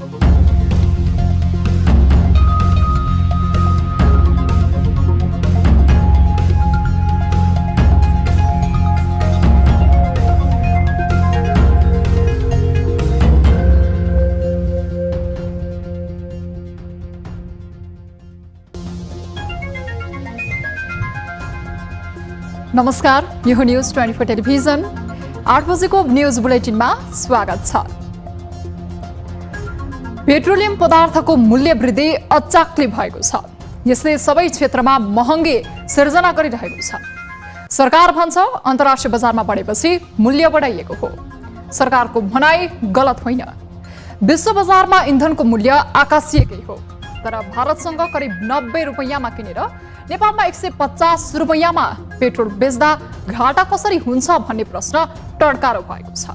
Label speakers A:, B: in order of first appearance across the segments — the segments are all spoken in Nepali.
A: नमस्कार, यो हो न्यूज 24 टेलिभिजन 8 बजेको न्यूज बुलेटिनमा स्वागत छ। पेट्रोलियम पदार्थको मूल्य वृद्धि अचाक्लै भएको छ। यसले सबै क्षेत्रमा महँगी सिर्जना गरिरहेको छ। सरकार भन्छ अन्तर्राष्ट्रिय बजारमा बढेपछि मूल्य बढाइएको हो। सरकारको भनाइ गलत होइन। विश्व बजारमा इन्धनको मूल्य आकाशिएकै हो, तर भारतसँग करिब 90 रुपैयाँमा किनेर नेपालमा 150 रुपैयाँमा पेट्रोल बेच्दा घाटा कसरी हुन्छ भन्ने प्रश्न टड्कारो भएको छ।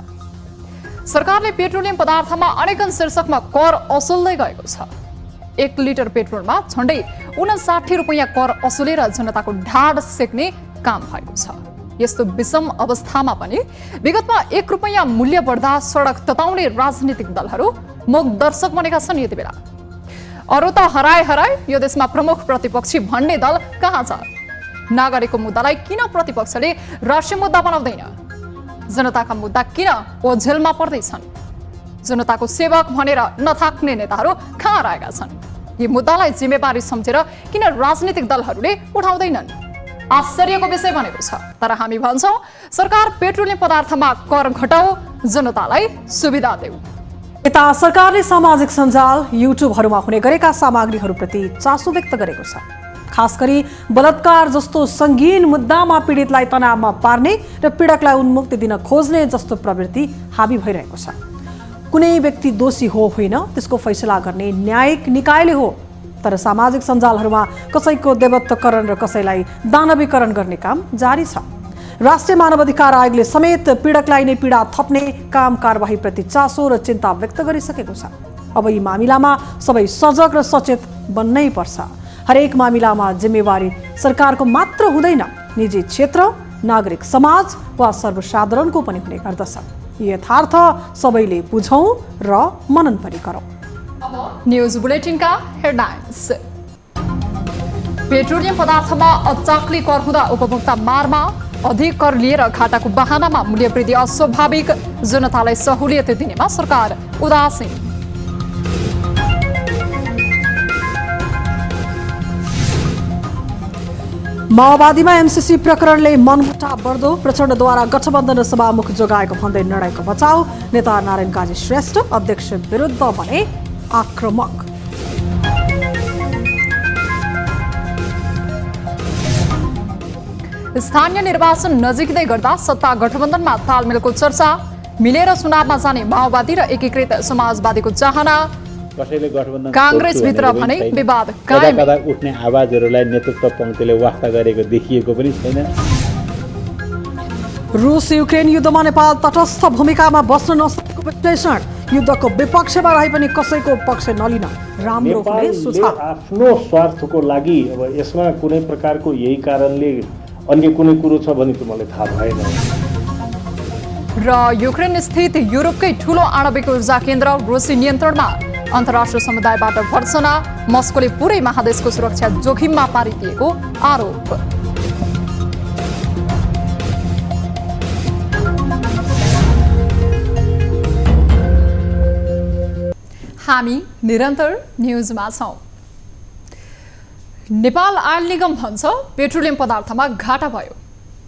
A: सरकारले पेट्रोलियम पदार्थमा अनेकन शीर्षकमा कर असुल्दै गएको छ। 1 लिटर पेट्रोलमा झण्डै 59 रुपैयाँ कर असुलेर जनताको ढाड सेक्ने काम भएको छ। यस्तो विषम अवस्थामा पनि विगतमा 1 रुपैयाँ मूल्य बढ्दा सडक तताउने राजनीतिक दलहरू मूक दर्शक बनेका छन्। यति बेला अरू त हराए यो देशमा प्रमुख प्रतिपक्षी भन्ने दल कहाँ छ? नागरिकको मुद्दालाई किन प्रतिपक्षले राष्ट्रिय मुद्दा बनाउँदैन? जनताका मुद्दा किन ओझेलमा पर्दैछन्? जनताको सेवक भनेर नथाक्ने नेताहरू कहाँ रहेका छन्? यी मुद्दालाई जिम्मेवारी सम्झेर किन राजनीतिक दलहरूले उठाउँदैनन्? आश्चर्यको विषय बनेको छ। तर हामी भन्छौँ सरकार पेट्रोलियम पदार्थमा कर घटाऊ, जनतालाई सुविधा देऊ।
B: यता सरकारले सामाजिक सञ्जाल युट्युबहरूमा हुने गरेका सामग्रीहरूप्रति चासो व्यक्त गरेको छ। खास गरी बलात्कार जस्तो सङ्गीन मुद्दामा पीडितलाई तनावमा पार्ने र पीडकलाई उन्मुक्ति दिन खोज्ने जस्तो प्रवृत्ति हाबी भइरहेको छ। कुनै व्यक्ति दोषी हो होइन त्यसको फैसला गर्ने न्यायिक निकायले हो, तर सामाजिक सञ्जालहरूमा कसैको देवत्वकरण र कसैलाई दानवीकरण गर्ने काम जारी छ। राष्ट्रिय मानवाधिकार आयोगले समेत पीडकलाई नै पीडा थप्ने काम कारबाहीप्रति चासो र चिन्ता व्यक्त गरिसकेको छ। अब यी मामिलामा सबै सजग र सचेत बन्नै पर्छ। हरेक मामिलामा जिम्मेवारी सरकारको मात्र हुँदैन, निजी क्षेत्र, नागरिक समाज वा सर्वसाधारणको पनि हुने गर्दछ। यथार्थ सबैले बुझौँ र मनन पनि गरौँ।
A: न्यूज बुलेटिनका हेडलाइन्स। पेट्रोलियम पदार्थमा अचाक्लै कर हुँदा उपभोक्ता मारमा, अधिक कर लिएर घाटाको बहानामा मूल्य वृद्धि अस्वाभाविक, जनतालाई सहुलियत दिनेमा सरकार उदासीन।
B: माओवादीमा एमसीसी प्रकरणले मनमुटाव बढ्दो, प्रचण्डद्वारा गठबन्धन सभामुख जोगाएको भन्दै निर्णयको बचाउ, नेता नारायण काजी श्रेष्ठ अध्यक्ष विरुद्ध भने आक्रामक।
A: स्थानीय निर्वाचन नजिकै गर्दा सत्ता गठबन्धनमा तालमेलको चर्चा, मिलेर चुनावमा जाने माओवादी र एकीकृत समाजवादीको चाहना,
C: कसैले गठबन्धन
A: कांग्रेस भित्र भने विवाद कायम।
C: कदा उठ्ने आवाजहरूलाई नेतृत्व पङ्क्तिले वास्ता गरेको देखिएको पनि छैन।
B: रुस युक्रेन युद्धमा नेपाल तटस्थ भूमिकामा बस्न नसकेको विश्लेषण, युद्धको विपक्षमा रहे पनि कसैको पक्ष नलिन राम्रो हुने सुझाव।
D: आफ्नो स्वार्थको लागि अब यसमा कुनै प्रकारको यही कारणले अन्य कुनै कुरो छ भने त मलाई थाहा भएन।
A: र युक्रेन स्थित युरोपकै ठूलो आणविक ऊर्जा केन्द्र रुसी नियन्त्रणमा, अन्तर्राष्ट्रिय समुदायबाट भर्सना, मस्कोले पुरै महादेशको सुरक्षा जोखिममा पारिदिएको आरोप। हामी निरन्तर न्युजमा छौं। नेपाल आयल निगम भन्छ पेट्रोलियम पदार्थमा घाटा भयो,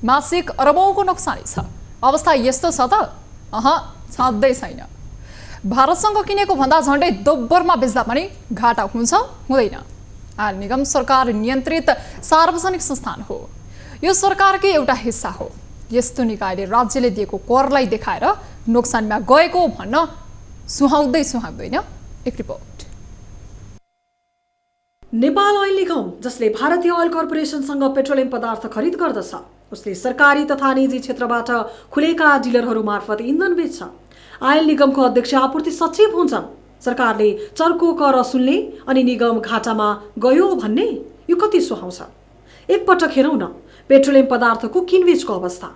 A: मासिक अरबौंको नोक्सानी छ। अवस्था यस्तो छ त? छाड्दै छैन। भारतसँग किनेको भन्दा झण्डै दोब्बरमा बेच्दा पनि घाटा हुन्छ हुँदैन? आयल निगम सरकार नियन्त्रित सार्वजनिक संस्थान हो। यो सरकारकै एउटा हिस्सा हो। यस्तो निकायले राज्यले दिएको करलाई देखाएर नोक्सानीमा गएको भन्न सुहाउँदैन? एक रिपोर्ट।
B: नेपाल ऑयल निगम, जसले भारतीय ऑयल कर्पोरेसनसँग पेट्रोलियम पदार्थ खरिद गर्दछ, उसले सरकारी तथा निजी क्षेत्रबाट खुलेका डिलरहरू मार्फत इन्धन बेच्छ। आयल निगमको अध्यक्ष आपूर्ति सचिव हुन्छन्। सरकारले चर्को कर असुल्ने अनि निगम घाटामा गयो भन्ने यो कति सुहाउँछ? एकपटक हेरौँ न पेट्रोलियम पदार्थको किनबेचको अवस्था।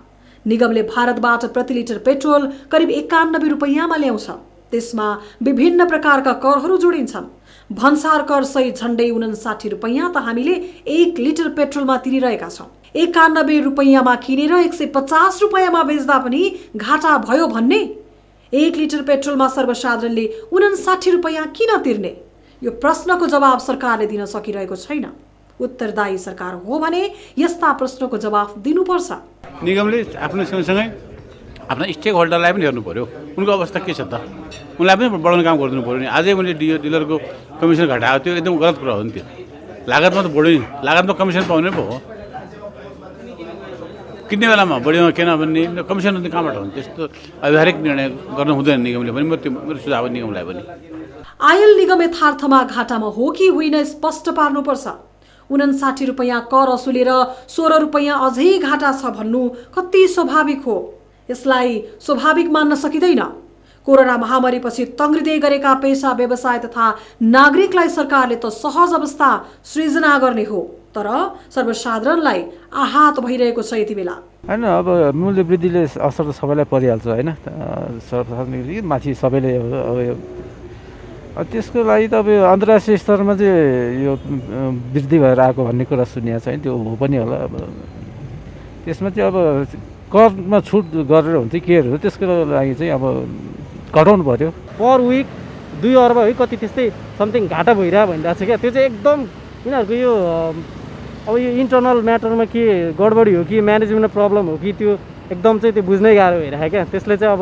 B: निगमले भारतबाट प्रति लिटर पेट्रोल करिब 91 रुपैयाँमा ल्याउँछ। त्यसमा विभिन्न प्रकारका करहरू जोडिन्छन्। भन्सार कर सहित झण्डै 59 रुपैयाँ त हामीले 1 लिटर पेट्रोलमा तिरिरहेका छौँ। 91 रुपैयाँमा किनेर 150 रुपैयाँमा बेच्दा पनि घाटा भयो भन्ने? 1 लिटर पेट्रोलमा सर्वसाधारणले 59 रुपैयाँ किन तिर्ने? यो प्रश्नको जवाब सरकारले दिन सकिरहेको छैन। उत्तरदायी सरकार हो भने यस्ता प्रश्नको जवाफ दिनुपर्छ।
E: निगमले आफ्नो सँगसँगै आफ्ना स्टेक होल्डरलाई पनि हेर्नु पर्यो, उनको अवस्था के छ त, उनलाई पनि बढाउने काम गरिदिनु पर्यो नि। आजै मैले डिलरको कमिसन घटाएको त्यो एकदम गलत कुरा हो नि। त्यो लागतमा त बढ्यो नि, लागतमा कमिसन पाउने पो हो। किन्ने बेलामा बढीमा किन भन्ने कमिसन कहाँबाट हुन्छ? त्यस्तो आधिकारिक निर्णय गर्नु हुँदैन निगमले पनि। मेरो सुझाव निगमलाई पनि।
B: आयल निगम यथार्थमा घाटामा हो कि होइन स्पष्ट पार्नुपर्छ। 59 रुपैयाँ कर असुलेर 16 रुपैयाँ अझै घाटा छ भन्नु कति स्वाभाविक हो? यसलाई स्वाभाविक मान्न सकिँदैन। कोरोना महामारीपछि तङ्ग्रिँदै गरेका पेसा व्यवसाय तथा नागरिकलाई सरकारले त सहज अवस्था सृजना गर्ने हो, तर सर्वसाधारणलाई आहत भइरहेको छ यति बेला।
F: होइन, अब मूल्य वृद्धिले असर त सबैलाई परिहाल्छ होइन, सर्वसाधारण माथि सबैले। अब त्यसको लागि त अब अन्तर्राष्ट्रिय स्तरमा चाहिँ यो वृद्धि भएर आएको भन्ने कुरा सुनिएको छ, त्यो हो पनि होला। अब त्यसमा चाहिँ अब करमा छुट गरेर हुन्छ केहरू, त्यसको लागि चाहिँ अब घटाउनु पर्यो।
G: पर विक 2 अर्ब है कति त्यस्तै समथिङ घाटा भइरहेको भनिरहेको छ क्या। त्यो चाहिँ एकदम यिनीहरूको यो अब यो इन्टरनल म्याटरमा के गडबडी हो कि म्यानेजमेन्ट प्रब्लम हो कि त्यो एकदम चाहिँ त्यो बुझ्नै गाह्रो भइरहेको क्या। त्यसले चाहिँ अब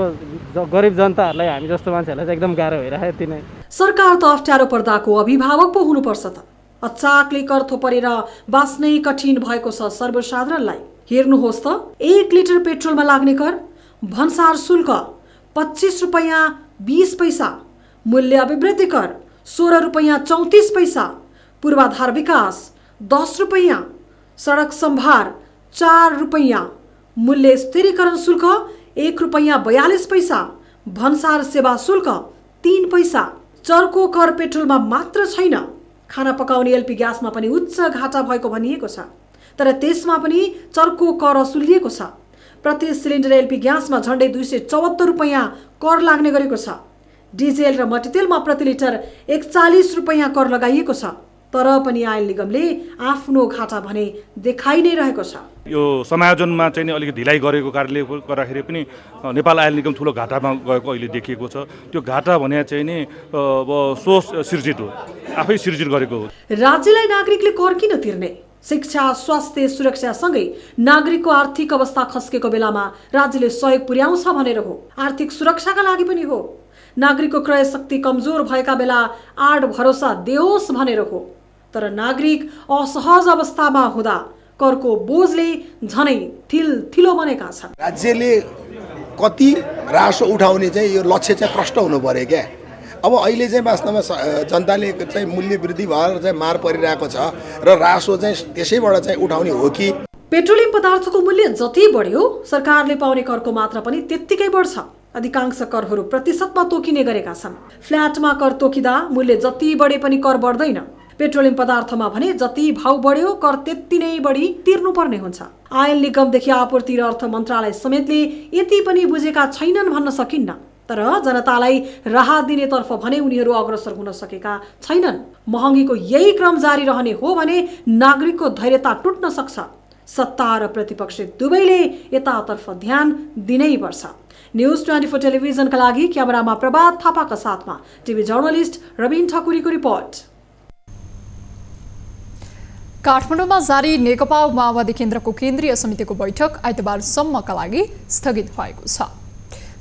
G: गरिब जनताहरूलाई, हामी जस्तो मान्छेहरूलाई चाहिँ एकदम गाह्रो भइरहेको यति नै।
B: सरकार त अप्ठ्यारो पर्दाको अभिभावक पो हुनुपर्छ त। अचाकले कर थोपरेर बाँच्नै कठिन भएको छ सर्वसाधारणलाई। हेर्नुहोस् त, 1 लिटर पेट्रोलमा लाग्ने कर, भन्सार शुल्क 25 रुपैयाँ 20 पैसा, मूल्य अभिवृद्धि कर 16 रुपैयाँ 34 पैसा, पूर्वाधार विकास 10 रुपैयाँ, सडक सम्भार 4 रुपैयाँ, मूल्य स्थिरीकरण शुल्क 1 रुपैयाँ 42 पैसा, भन्सार सेवा शुल्क 3 पैसा। चर्को कर पेट्रोलमा मात्र छैन, खाना पकाउने एलपी ग्यासमा पनि उच्च घाटा भएको भनिएको छ। तर त्यसमा पनि चर्को कर असुलिएको छ। प्रति सिलिन्डर एलपी ग्यासमा झण्डै 274 रुपैयाँ कर लाग्ने गरेको छ। डिजेल र मट्टीतेलमा प्रति लिटर 41 रुपैयाँ कर लगाइएको छ। तर पनि आयल निगमले आफ्नो घाटा भने देखाइ नै रहेको छ।
H: यो समायोजनमा चाहिँ नि अलिकति ढिलाइ गरेको कारणले गर्दाखेरि पनि नेपाल आयल निगम ठुलो घाटामा गएको अहिले देखिएको छ। त्यो घाटा भने चाहिँ नि अब सोच सिर्जित हो, आफै सिर्जित गरेको हो।
B: राज्यलाई नागरिकले कर किन तिर्ने? शिक्षा, स्वास्थ्य, सुरक्षासँगै नागरिकको आर्थिक अवस्था खस्केको बेलामा राज्यले सहयोग पुर्याउँछ भनेर हो, आर्थिक सुरक्षाका लागि पनि हो। नागरिकको क्रय शक्ति कमजोर भएका बेला आड भरोसा देओस् भनेर हो। तर नागरिक असहज अवस्थामा हुँदा करको बोझले झनै थिलो बनेका छन्।
I: राज्यले कति रासो उठाउने चाहिँ यो लक्ष्य चाहिँ प्रष्ट हुनु पर्यो क्या। अब अहिले चाहिँ वास्तवमा जनताले चाहिँ मूल्य वृद्धि भएर चाहिँ मार परिरहेको छ र रासो चाहिँ त्यसैबाट चाहिँ उठाउने हो कि?
B: पेट्रोलियम पदार्थको मूल्य जति बढ्यो सरकारले पाउने करको मात्रा पनि त्यत्तिकै बढ्छ। अधिकांश करहरू प्रतिशतमा तोकिने गरेका छन्। फ्ल्याटमा कर तोकिँदा मूल्य जति बढे पनि कर बढ्दैन। पेट्रोलियम पदार्थमा भने जति भाउ बढ्यो कर त्यति नै बढी तिर्नुपर्ने हुन्छ। आयल निगमदेखि आपूर्ति र अर्थ मन्त्रालय समेतले यति पनि बुझेका छैनन् भन्न सकिन्न। तर जनतालाई राहत दिनेतर्फ भने उनीहरू अग्रसर हुन सकेका छैनन्। महँगीको यही क्रम जारी रहने हो भने नागरिकको धैर्यता टुट्न सक्छ। सत्ता र प्रतिपक्ष दुवैले यतातर्फ ध्यान दिनै पर्छ। न्युज 24 टेलिभिजनका लागि क्यामेरामा प्रभात थापाका साथमा टिभी जर्नलिस्ट रबिन ठकुरीको रिपोर्ट।
A: काठमाडौँमा जारी नेकपा माओवादी केन्द्रको केन्द्रीय समितिको बैठक आइतबारसम्मका लागि स्थगित भएको छ।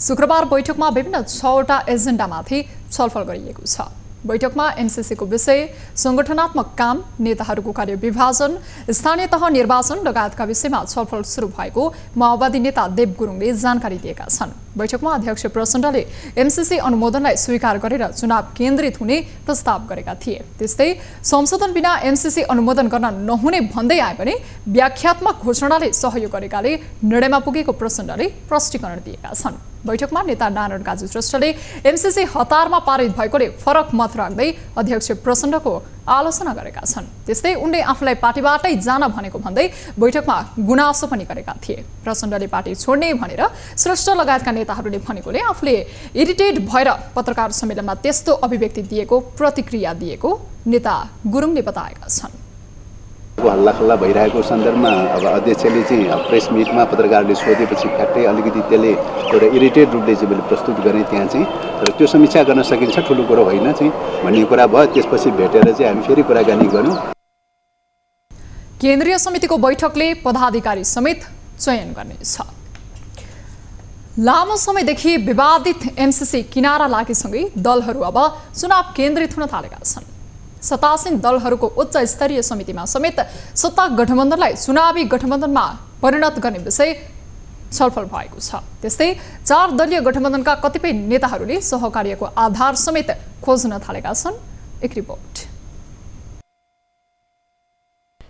A: शुक्रबार बैठकमा विभिन्न 6वटा एजेन्डामाथि छलफल गरिएको छ। बैठकमा एनसीसीको विषय, संगठनात्मक काम, नेताहरूको कार्यविभाजन, स्थानीय तह निर्वाचन लगायतका विषयमा छलफल सुरु भएको माओवादी नेता देव गुरुङले जानकारी दिएका छन्। बैठकमा अध्यक्ष प्रचण्डले एमसीसी अनुमोदनलाई स्वीकार गरेर चुनाव केन्द्रित हुने प्रस्ताव गरेका थिए। त्यस्तै संशोधन बिना एमसीसी अनुमोदन गर्न नहुने भन्दै आए पनि व्याख्यात्मक घोषणाले सहयोग गरेकाले निर्णयमा पुगेको प्रचण्डले प्रष्टीकरण दिएका छन्। बैठकमा नेता नारायण काजी श्रेष्ठले एमसीसी हतारमा पारित भएकोले फरक मत राख्दै अध्यक्ष प्रचण्डको आलोचना गरेका छन्। त्यस्तै उनले आफूलाई पार्टीबाटै जान भनेको भन्दै बैठकमा गुनासो पनि गरेका थिए। प्रचण्डले पार्टी छोड्ने भनेर श्रेष्ठ लगायतका नेताहरूले भनेकोले आफूले इरिटेट भएर पत्रकार सम्मेलनमा त्यस्तो अभिव्यक्ति दिएको प्रतिक्रिया दिएको नेता गुरुङले बताएका छन्।
J: हल्लाखल्ला भइरहेको सन्दर्भमा अब अध्यक्षले चाहिँ प्रेस मिटमा पत्रकारले सोधेपछि फ्याक्टै अलिकति त्यसले एउटा इरिटेड रूपले चाहिँ मैले प्रस्तुत गरेँ त्यहाँ चाहिँ। तर त्यो समीक्षा गर्न सकिन्छ, ठुलो कुरो होइन चाहिँ भन्ने कुरा भयो। त्यसपछि भेटेर चाहिँ हामी फेरि कुराकानी गऱ्यौँ।
A: केन्द्रीय समितिको बैठकले पदाधिकारी समेत चयन गर्नेछ। लामो समयदेखि विवादित एमसीसी किनारा लागेसँगै दलहरू अब चुनाव केन्द्रित हुन थालेका छन्। सत्तासीन दलहरूको उच्च स्तरीय समितिमा समेत सत्ता गठबन्धनलाई चुनावी गठबन्धनमा परिणत गर्ने विषय छलफल भएको छ। त्यस्तै 4 दलीय गठबन्धनका कतिपय नेताहरूले सहकार्यको आधार समेत खोज्न थालेका छन्। एक रिपोर्ट।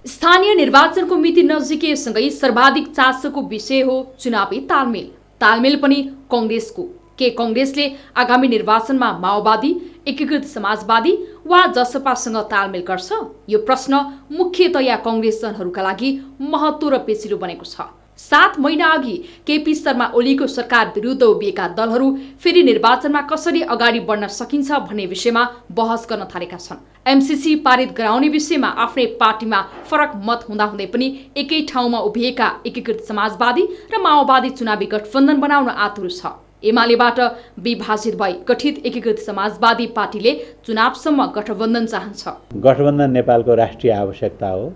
K: स्थानीय निर्वाचनको मिति नजिकैसँगै सर्वाधिक चासोको विषय हो चुनावी तालमेल। तालमेल पनि कांग्रेसको। के कांग्रेसले आगामी निर्वाचनमा माओवादी, एकीकृत समाजवादी वा जसपासँग तालमेल गर्छ? यो प्रश्न मुख्यतया कांग्रेसजनहरूका लागि महत्त्व र पेचिलो बनेको छ। 7 महिना अघि केपी शर्मा ओलीको सरकार विरुद्ध उभिएका दलहरू फेरि निर्वाचनमा कसरी अगाडि बढ्न सकिन्छ भन्ने विषयमा बहस गर्न थालेका छन्। एमसीसी पारित गराउने विषयमा आफ्नै पार्टीमा फरक मत हुँदाहुँदै पनि एकै ठाउँमा उभिएका एकीकृत समाजवादी र माओवादी चुनावी गठबन्धन बनाउन आतुर छ। एमालेबाट विभाजित भई गठित एकीकृत समाजवादी पार्टीले चुनावसम्म गठबन्धन चाहन्छ।
C: गठबन्धन नेपालको राष्ट्रिय आवश्यकता हो।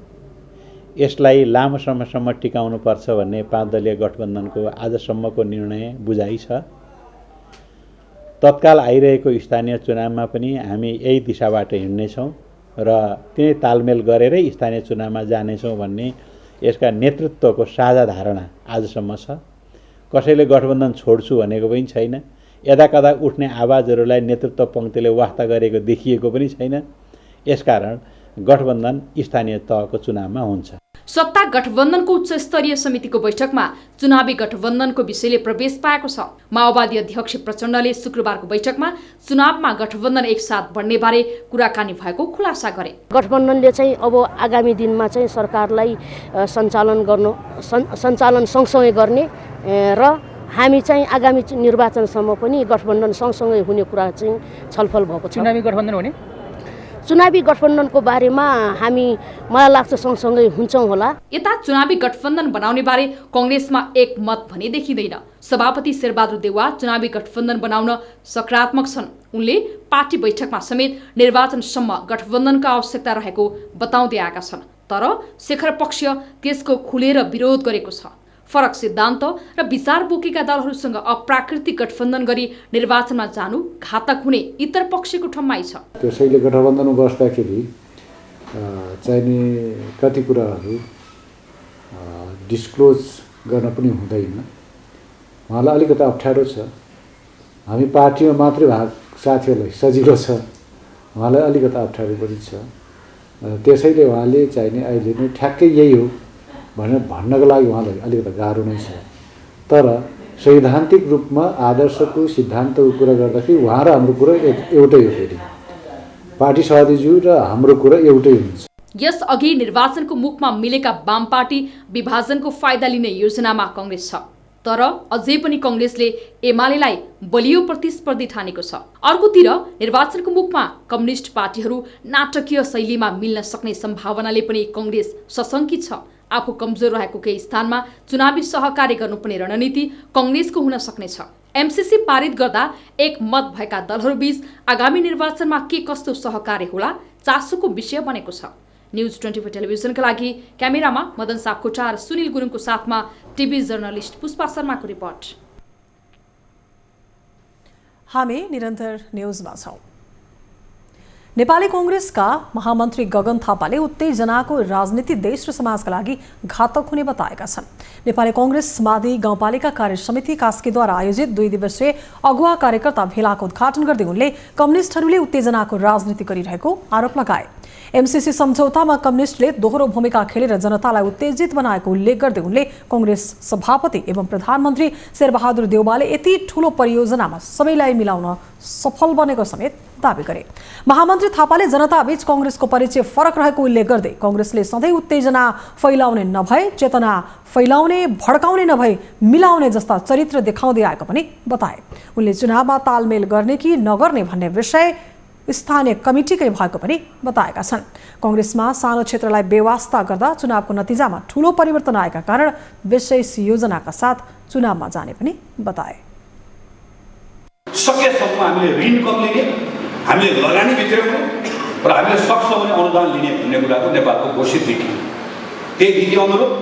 C: यसलाई लामो समयसम्म टिकाउनु पर्छ भन्ने 5 दलीय गठबन्धनको आजसम्मको निर्णय बुझाइ छ। तत्काल आइरहेको स्थानीय चुनावमा पनि हामी यही दिशाबाट हिँड्नेछौँ र तिनै तालमेल गरेरै स्थानीय चुनावमा जानेछौँ भन्ने यसका नेतृत्वको साझा धारणा आजसम्म छ। कसैले गठबन्धन छोड्छु भनेको पनि छैन। यदाकदा उठ्ने आवाजहरूलाई नेतृत्व पङ्क्तिले वास्ता गरेको देखिएको पनि छैन। यसकारण गठबन्धन स्थानीय तहको चुनावमा हुन्छ।
K: सत्ता गठबन्धनको उच्च स्तरीय समितिको बैठकमा चुनावी गठबन्धनको विषयले प्रवेश पाएको छ। माओवादी अध्यक्ष प्रचण्डले शुक्रबारको बैठकमा चुनावमा गठबन्धन एकसाथ बढ्ने बारे कुराकानी भएको खुलासा गरे।
L: गठबन्धनले चाहिँ अब आगामी दिनमा चाहिँ सरकारलाई सञ्चालन सँगसँगै गर्ने र हामी चाहिँ आगामी निर्वाचनसम्म पनि गठबन्धन सँगसँगै हुने कुरा चाहिँ छलफल भएको छ।
G: चुनावी गठबन्धन हुने?
L: चुनावी गठबन्धनको बारेमा हामी मलाई लाग्छ सँगसँगै हुन्छौँ होला।
K: यता चुनावी गठबन्धन बनाउने बारे कांग्रेसमा एक मत भने देखिँदैन। सभापति शेरबहादुर देउवा चुनावी गठबन्धन बनाउन सकारात्मक छन्। उनले पार्टी बैठकमा समेत निर्वाचनसम्म गठबन्धनको आवश्यकता रहेको बताउँदै आएका छन्। तर शेखर पक्ष त्यसको खुलेर विरोध गरेको छ। फरक सिद्धान्त र विचार बोकेका दलहरूसँग अप्राकृतिक गठबन्धन गरी निर्वाचनमा जानु घातक हुने इतर पक्षको ठम्माइ छ।
M: त्यसैले गठबन्धनमा बस्दाखेरि चाहिने कति कुराहरू डिस्क्लोज गर्न पनि हुँदैन। उहाँलाई अलिकति अप्ठ्यारो छ। हामी पार्टीमा मात्रै भाग साथीहरूलाई सजिलो छ, उहाँलाई अलिकति अप्ठ्यारो पनि छ। त्यसैले उहाँले चाहिने अहिले नै ठ्याक्कै यही हो भनेर भन्नको लागि उहाँलाई अलिकति गाह्रो नै छ। तर सैद्धान्तिक रूपमा आदर्शको सिद्धान्तको कुरा गर्दाखेरि उहाँ र हाम्रो कुरा एउटै हो। फेरि पार्टी सभापतिज्यू र हाम्रो कुरा एउटै हुन्छ।
K: यस अघि निर्वाचनको मुखमा मिलेका वाम पार्टी विभाजनको फाइदा लिने योजनामा कांग्रेस छ। तर अझै पनि कांग्रेसले एमालेलाई बलियो प्रतिस्पर्धी ठानेको छ। अर्कोतिर निर्वाचनको मुखमा कम्युनिस्ट पार्टीहरू नाटकीय शैलीमा मिल्न सक्ने सम्भावनाले पनि कांग्रेस सशंकित छ। आफू कमजोर रहेको केही स्थानमा चुनावी सहकार्य गर्नुपर्ने रणनीति कांग्रेसको हुन सक्नेछ। एमसीसी पारित गर्दा एक मत भएका दलहरूबीच आगामी निर्वाचनमा के कस्तो सहकार्य होला चासोको विषय बनेको छ। न्यूज 24 टेलिभिजनका लागि क्यामेरामा मदन सापकोटा र सुनिल गुरुङको साथमा टिभी जर्नलिस्ट पुष्पा शर्माको रिपोर्ट।
B: हामी निरन्तर न्यूजमा छौं। नेपाली कांग्रेसका महामन्त्री गगन थापाले उत्तेजनाको राजनीति देश र समाजका लागि घातक हुने बताएका छन्। नेपाली कांग्रेस माधि गाउँपालिका कार्य समिति कास्कीद्वारा आयोजित 2 दिवसीय अगुवा कार्यकर्ता भेलाको उद्घाटन गर्दै उनले कम्युनिस्टहरूले उत्तेजनाको राजनीति गरिरहेको आरोप लगाए। एमसीसी सम्झौतामा कम्युनिस्टले दोहोरो भूमिका खेलेर जनतालाई उत्तेजित बनाएको उल्लेख गर्दै उनले कांग्रेस सभापति एवं प्रधानमन्त्री शेरबहादुर देउवाले यति ठूलो परियोजनामा सबैलाई मिलाउन सफल बनेको समेत दावी गरे। महामन्त्री थापाले जनताबीच कांग्रेसको परिचय फरक रहेको उल्लेख गर्दै कांग्रेसले सधैँ उत्तेजना फैलाउने नभए चेतना फैलाउने भड्काउने नभए मिलाउने जस्ता चरित्र देखाउँदै आएको पनि बताए। उनले चुनावमा तालमेल गर्ने कि नगर्ने भन्ने विषय स्थानीय कमिटीकै भएको पनि बताएका छन्। कांग्रेसमा सानो क्षेत्रलाई बेवास्ता गर्दा चुनावको नतिजामा ठूलो परिवर्तन आएका कारण विशेष योजनाका साथ चुनावमा जाने पनि बताए।
N: सकेसम्म हामीले ऋण कम लिने, हामीले लगानी भित्राउनु र हामीले सक्छ भने अनुदान लिने भन्ने कुराको नेपालको घोषित नीति। त्यही नीति अनुरूप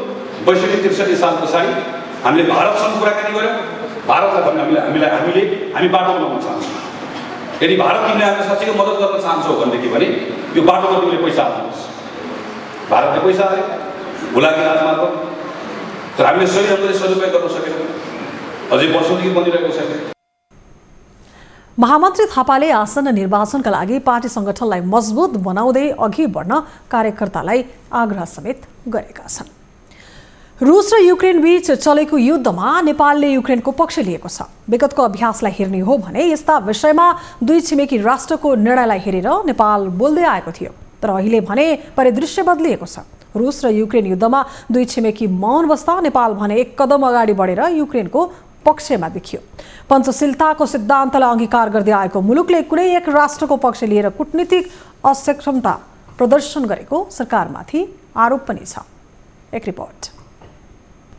N: 62-63 साल पछाडि हामीले भारतसँग कुराकानी गर्यौँ। भारतलाई हामी बाटो बनाउन चाहन्छौँ। यदि भारत तिमीले हामीलाई साँच्चैको मद्दत गर्न चाहन्छौ भनेदेखि भने यो बाटोमा तिमीले पैसा हाल्नुहोस्। भारतले पैसा हाले भुलाकी राजमार्ग, तर हामीले सही ढङ्गले सदुपयोग गर्न सकेनौँ। अझै वर्षौँदेखि बनिरहेको छ।
B: महामन्त्री थापाले आसन्न निर्वाचनका लागि पार्टी संगठनलाई मजबुत बनाउँदै अघि बढ्न कार्यकर्तालाई आग्रह समेत गरेका छन्। रूस र युक्रेन बीच चलेको युद्धमा नेपालले युक्रेनको पक्ष लिएको छ। विगतको अभ्यासलाई हेर्ने हो भने यस्ता विषयमा दुई छिमेकी राष्ट्रको निर्णयलाई हेरेर नेपाल बोल्दै आएको थियो, तर अहिले भने परिदृश्य बदलिएको छ। रूस र युक्रेन युद्धमा दुई छिमेकी मौन बस्दा नेपाल भने एक कदम अगाडि बढेर युक्रेनको पक्षमा देखियो। पञ्चशीलताको सिद्धान्तलाई अंगीकार गर्दै आएको मुलुकले कुनै एक राष्ट्रको पक्ष लिएर कूटनीतिक असक्षमता प्रदर्शन गरेको सरकारमाथि आरोप पनि छ। एक रिपोर्ट।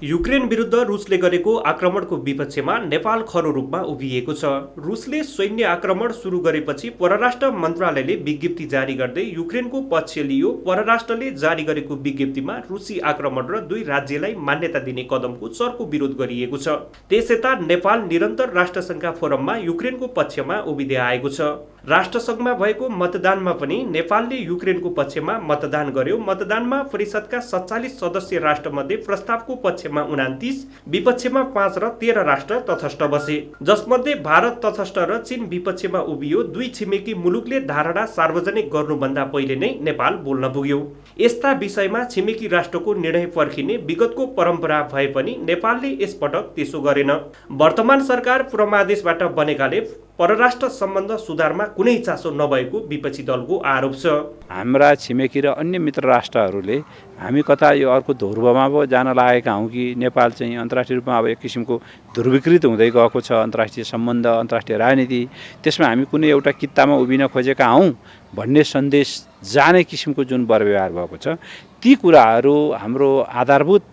O: युक्रेन विरुद्ध रुसले गरेको आक्रमणको विपक्षमा नेपाल खरो रूपमा उभिएको छ। रुसले सैन्य आक्रमण सुरु गरेपछि परराष्ट्र मन्त्रालयले विज्ञप्ति जारी गर्दै युक्रेनको पक्ष लियो। परराष्ट्रले जारी गरेको विज्ञप्तिमा रुसी आक्रमण र दुई राज्यलाई मान्यता दिने कदमको चर्को विरोध गरिएको छ। त्यसयता नेपाल निरन्तर राष्ट्रसङ्घका फोरममा युक्रेनको पक्षमा उभिँदै आएको छ। राष्ट्रसङ्घमा भएको मतदानमा पनि नेपालले युक्रेनको पक्षमा मतदान गर्यो। मतदानमा परिषदका 47 सदस्य राष्ट्रमध्ये प्रस्तावको पक्षमा 29, विपक्षमा 5 र 13 राष्ट्र तटस्थ बसे, जसमध्ये भारत तटस्थ र चीन विपक्षमा उभियो। दुई छिमेकी मुलुकले धारणा सार्वजनिक गर्नुभन्दा पहिले नै नेपाल बोल्न पुग्यो। यस्ता विषयमा छिमेकी राष्ट्रको निर्णय पर्खिने विगतको परम्परा भए पनि नेपालले यसपटक त्यसो गरेन। वर्तमान सरकार पूर्वादेशबाट बनेकाले परराष्ट्र सम्बन्ध सुधारमा कुनै चासो नभएको विपक्षी दलको आरोप छ।
C: हाम्रा छिमेकी र अन्य मित्र राष्ट्रहरूले हामी कता यो अर्को ध्रुवमा पो जान लागेका हौँ कि नेपाल चाहिँ अन्तर्राष्ट्रिय रूपमा अब एक किसिमको ध्रुवीकृत हुँदै गएको छ अन्तर्राष्ट्रिय सम्बन्ध, अन्तर्राष्ट्रिय राजनीति, त्यसमा हामी कुनै एउटा कित्तामा उभिन खोजेका हौँ भन्ने सन्देश जाने किसिमको जुन व्यवहार भएको छ, ती कुराहरू हाम्रो आधारभूत